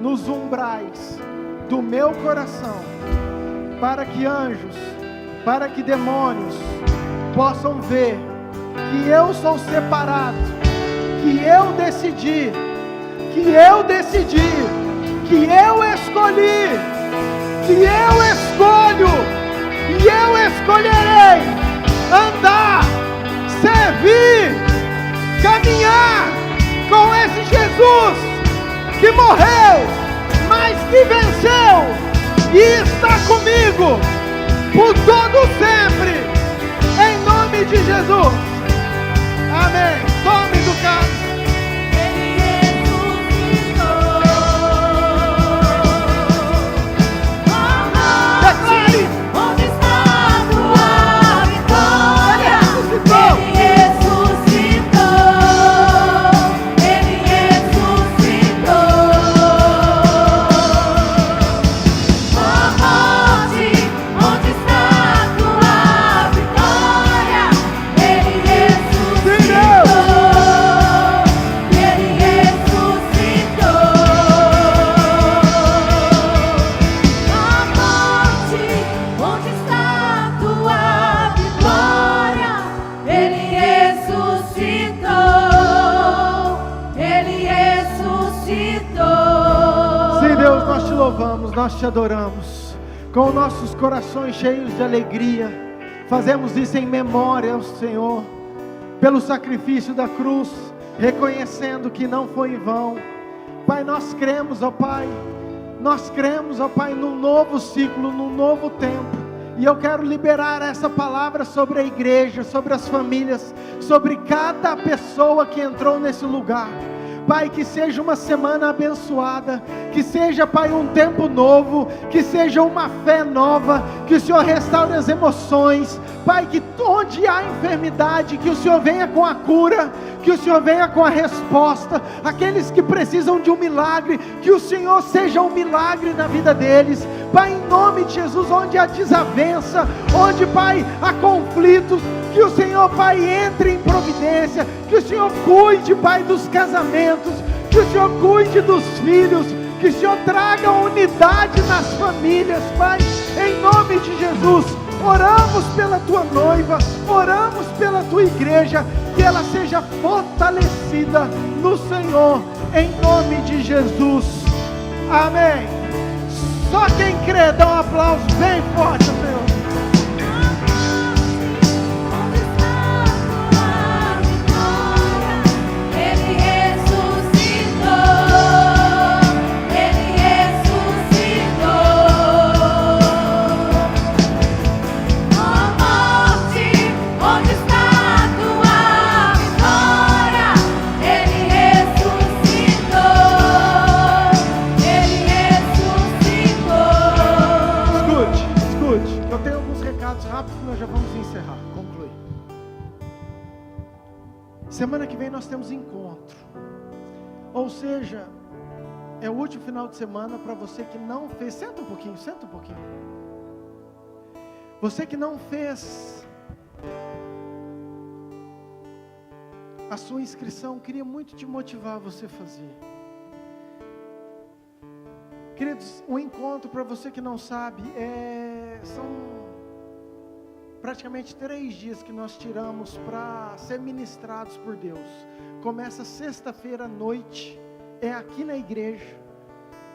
nos umbrais do meu coração, para que anjos, para que demônios possam ver que eu sou separado, que eu decidi, que eu escolhi, que eu escolho, e eu escolherei andar, servir, caminhar com esse Jesus que morreu, mas que venceu e está comigo por todo sempre, em nome de Jesus. Amém. Tome do cálice. Nós te adoramos, com nossos corações cheios de alegria, fazemos isso em memória ao Senhor, pelo sacrifício da cruz, reconhecendo que não foi em vão. Pai, nós cremos, ó Pai, num novo ciclo, num novo tempo, e eu quero liberar essa palavra sobre a igreja, sobre as famílias, sobre cada pessoa que entrou nesse lugar. Pai, que seja uma semana abençoada, que seja, Pai, um tempo novo, que seja uma fé nova, que o Senhor restaure as emoções, Pai, que onde há enfermidade, que o Senhor venha com a cura, que o Senhor venha com a resposta, aqueles que precisam de um milagre, que o Senhor seja um milagre na vida deles, Pai, em nome de Jesus, onde há desavença, onde, Pai, há conflitos, que o Senhor, Pai, entre em providência, que o Senhor cuide, Pai, dos casamentos, que o Senhor cuide dos filhos, que o Senhor traga unidade nas famílias, Pai, em nome de Jesus. Oramos pela tua noiva, oramos pela tua igreja, que ela seja fortalecida no Senhor, em nome de Jesus. Amém. Só quem crê, dá um aplauso bem forte ao Senhor. Semana que vem nós temos encontro, ou seja, é o último final de semana para você que não fez. Senta um pouquinho. Você que não fez a sua inscrição, queria muito te motivar a você fazer. Queridos, o encontro, para você que não sabe, são praticamente 3 dias que nós tiramos para ser ministrados por Deus. Começa sexta-feira à noite, é aqui na igreja.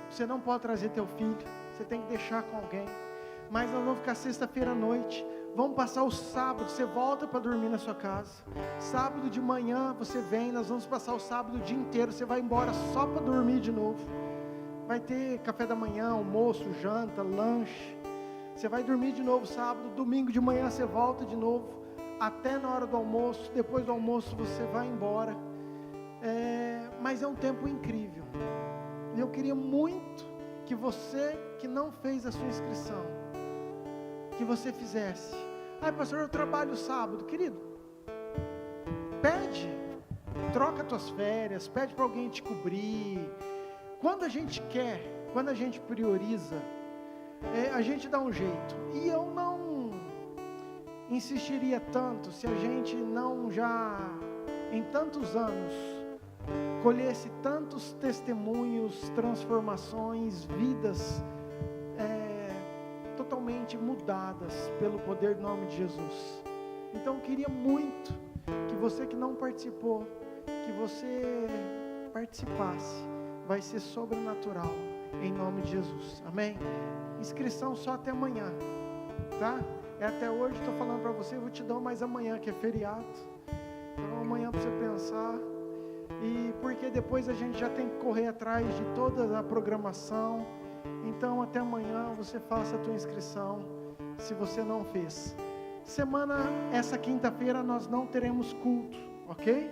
Você não pode trazer teu filho, você tem que deixar com alguém. Mas nós vamos ficar sexta-feira à noite, vamos passar o sábado, você volta para dormir na sua casa. Sábado de manhã você vem, nós vamos passar o sábado o dia inteiro, você vai embora só para dormir de novo. Vai ter café da manhã, almoço, janta, lanche. Você vai dormir de novo sábado, domingo de manhã você volta de novo. até na hora do almoço, depois do almoço você vai embora. Mas é um tempo incrível. E eu queria muito que você que não fez a sua inscrição, que você fizesse. Pastor, eu trabalho sábado. Querido, pede, troca tuas férias, pede para alguém te cobrir. Quando a gente quer, quando a gente prioriza, a gente dá um jeito. E eu não insistiria tanto se a gente não já, em tantos anos, colhesse tantos testemunhos, transformações, vidas totalmente mudadas pelo poder do nome de Jesus. Então eu queria muito que você que não participou, que você participasse. Vai ser sobrenatural, em nome de Jesus, amém? Inscrição só até amanhã, tá? Até hoje, estou falando para você, eu vou te dar mais amanhã, que é feriado. Então amanhã para você pensar. E porque depois a gente já tem que correr atrás de toda a programação. Então até amanhã você faça a tua inscrição, se você não fez. Essa quinta-feira nós não teremos culto, ok?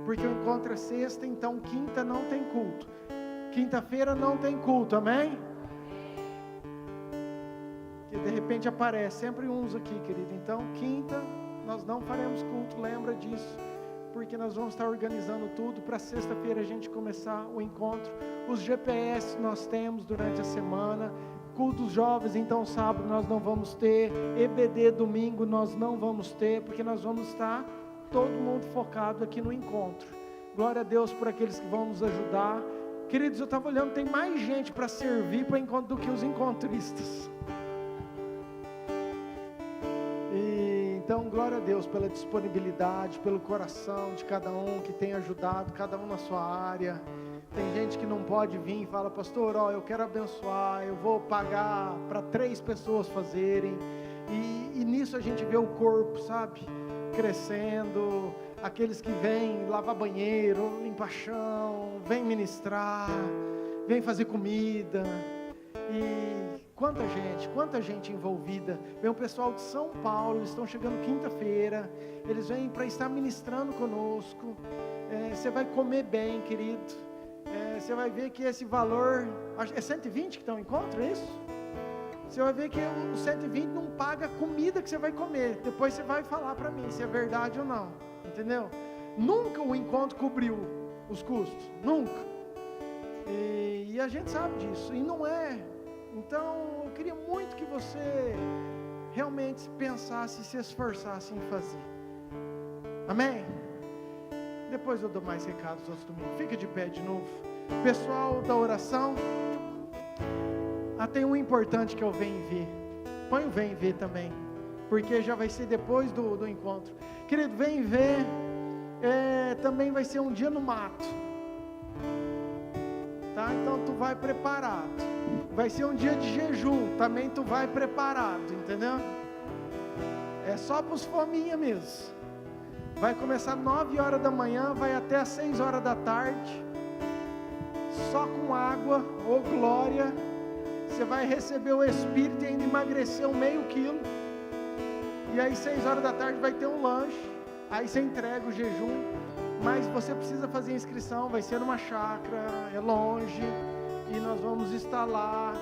Porque o encontro é sexta, então quinta não tem culto. Quinta-feira não tem culto, amém? Que de repente aparece sempre uns aqui, querido. Então quinta nós não faremos culto, lembra disso. Porque nós vamos estar organizando tudo para sexta-feira a gente começar o encontro. Os GPS nós temos durante a semana, cultos jovens, então sábado nós não vamos ter, EBD domingo nós não vamos ter, porque nós vamos estar todo mundo focado aqui no encontro. Glória a Deus por aqueles que vão nos ajudar. Queridos, eu estava olhando, tem mais gente para servir para o encontro do que os encontristas. Então, glória a Deus pela disponibilidade, pelo coração de cada um que tem ajudado, cada um na sua área. Tem gente que não pode vir e fala, pastor, eu quero abençoar, eu vou pagar para 3 pessoas fazerem. E nisso a gente vê o corpo, sabe, crescendo. Aqueles que vêm lavar banheiro, limpar chão, vêm ministrar, vêm fazer comida. E quanta gente envolvida. Vem o pessoal de São Paulo, eles estão chegando quinta-feira, eles vêm para estar ministrando conosco. Você vai comer bem, querido. Você vai ver que esse valor, é 120 que está o encontro, é isso? Você vai ver que o 120 não paga a comida que você vai comer. Depois você vai falar para mim se é verdade ou não, entendeu? Nunca o encontro cobriu os custos, nunca. E a gente sabe disso, e não é. Então, eu queria muito que você realmente pensasse e se esforçasse em fazer. Amém? Depois eu dou mais recados outros domingos. Fica de pé de novo. Pessoal da oração, tem um importante que eu venho ver. Põe o vem ver também, porque já vai ser depois do encontro. Querido, vem ver. Também vai ser um dia no mato. Tá? Então tu vai preparado. Vai ser um dia de jejum, também tu vai preparado, entendeu? É só para os fominha mesmo. Vai começar 9 horas da manhã, vai até às 6 horas da tarde, só com água, ô glória. Você vai receber o Espírito e ainda emagrecer meio quilo. E aí 6 horas da tarde vai ter um lanche, aí você entrega o jejum. Mas você precisa fazer inscrição, vai ser numa chácara, é longe. E nós vamos estar lá,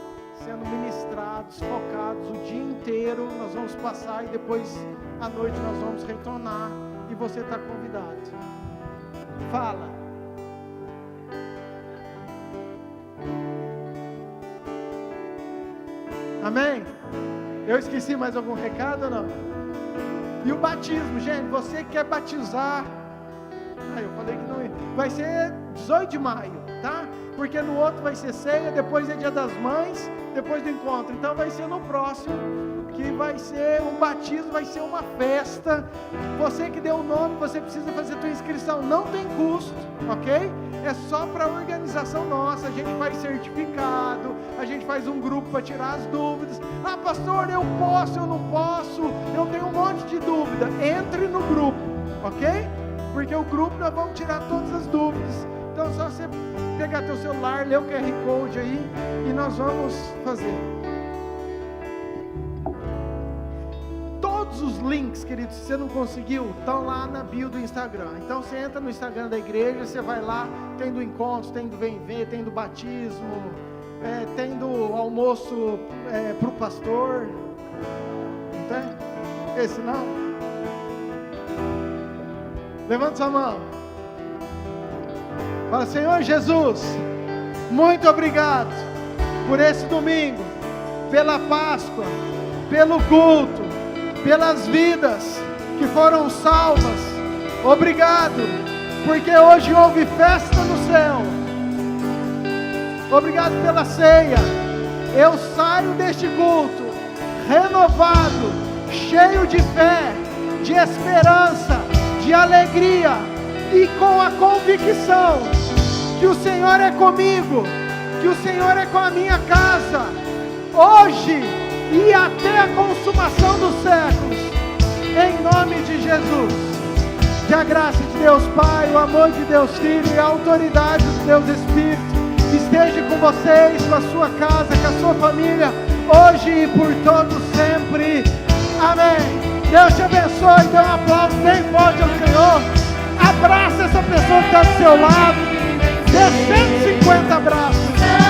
sendo ministrados, focados o dia inteiro. Nós vamos passar e depois à noite nós vamos retornar. E você está convidado. Fala. Amém? Eu esqueci mais algum recado ou não? E o batismo, gente, você que quer batizar. Eu falei que não ia. Vai ser 18 de maio, tá? Porque no outro vai ser ceia, depois é dia das mães, depois do encontro. Então vai ser no próximo, que vai ser um batismo, vai ser uma festa. Você que deu o nome, você precisa fazer a tua inscrição, não tem custo, ok? É só para a organização nossa, a gente faz certificado, a gente faz um grupo para tirar as dúvidas. Pastor, eu posso, eu não posso, eu tenho um monte de dúvida. Entre no grupo, ok? Porque o grupo nós vamos tirar todas as dúvidas. Então é só você pegar teu celular, ler o QR Code aí e nós vamos fazer. Todos os links, queridos, se você não conseguiu, estão lá na bio do Instagram. Então você entra no Instagram da igreja, você vai lá, tem do encontro, tem do vem ver, tem do batismo, tem do almoço para o pastor. Não tem? Esse não? Levanta sua mão. Fala: Senhor Jesus, muito obrigado por esse domingo, pela Páscoa, pelo culto, pelas vidas que foram salvas. Obrigado, porque hoje houve festa no céu. Obrigado pela ceia. Eu saio deste culto renovado, cheio de fé, de esperança, de alegria e com a convicção que o Senhor é comigo, que o Senhor é com a minha casa, hoje e até a consumação dos séculos, em nome de Jesus. Que a graça de Deus Pai, o amor de Deus Filho e a autoridade de Deus Espírito esteja com vocês, com a sua casa, com a sua família, hoje e por todo sempre. Amém. Deus te abençoe. Dê um aplauso bem forte ao Senhor. Abraça essa pessoa que está do seu lado. Dê 150 abraços.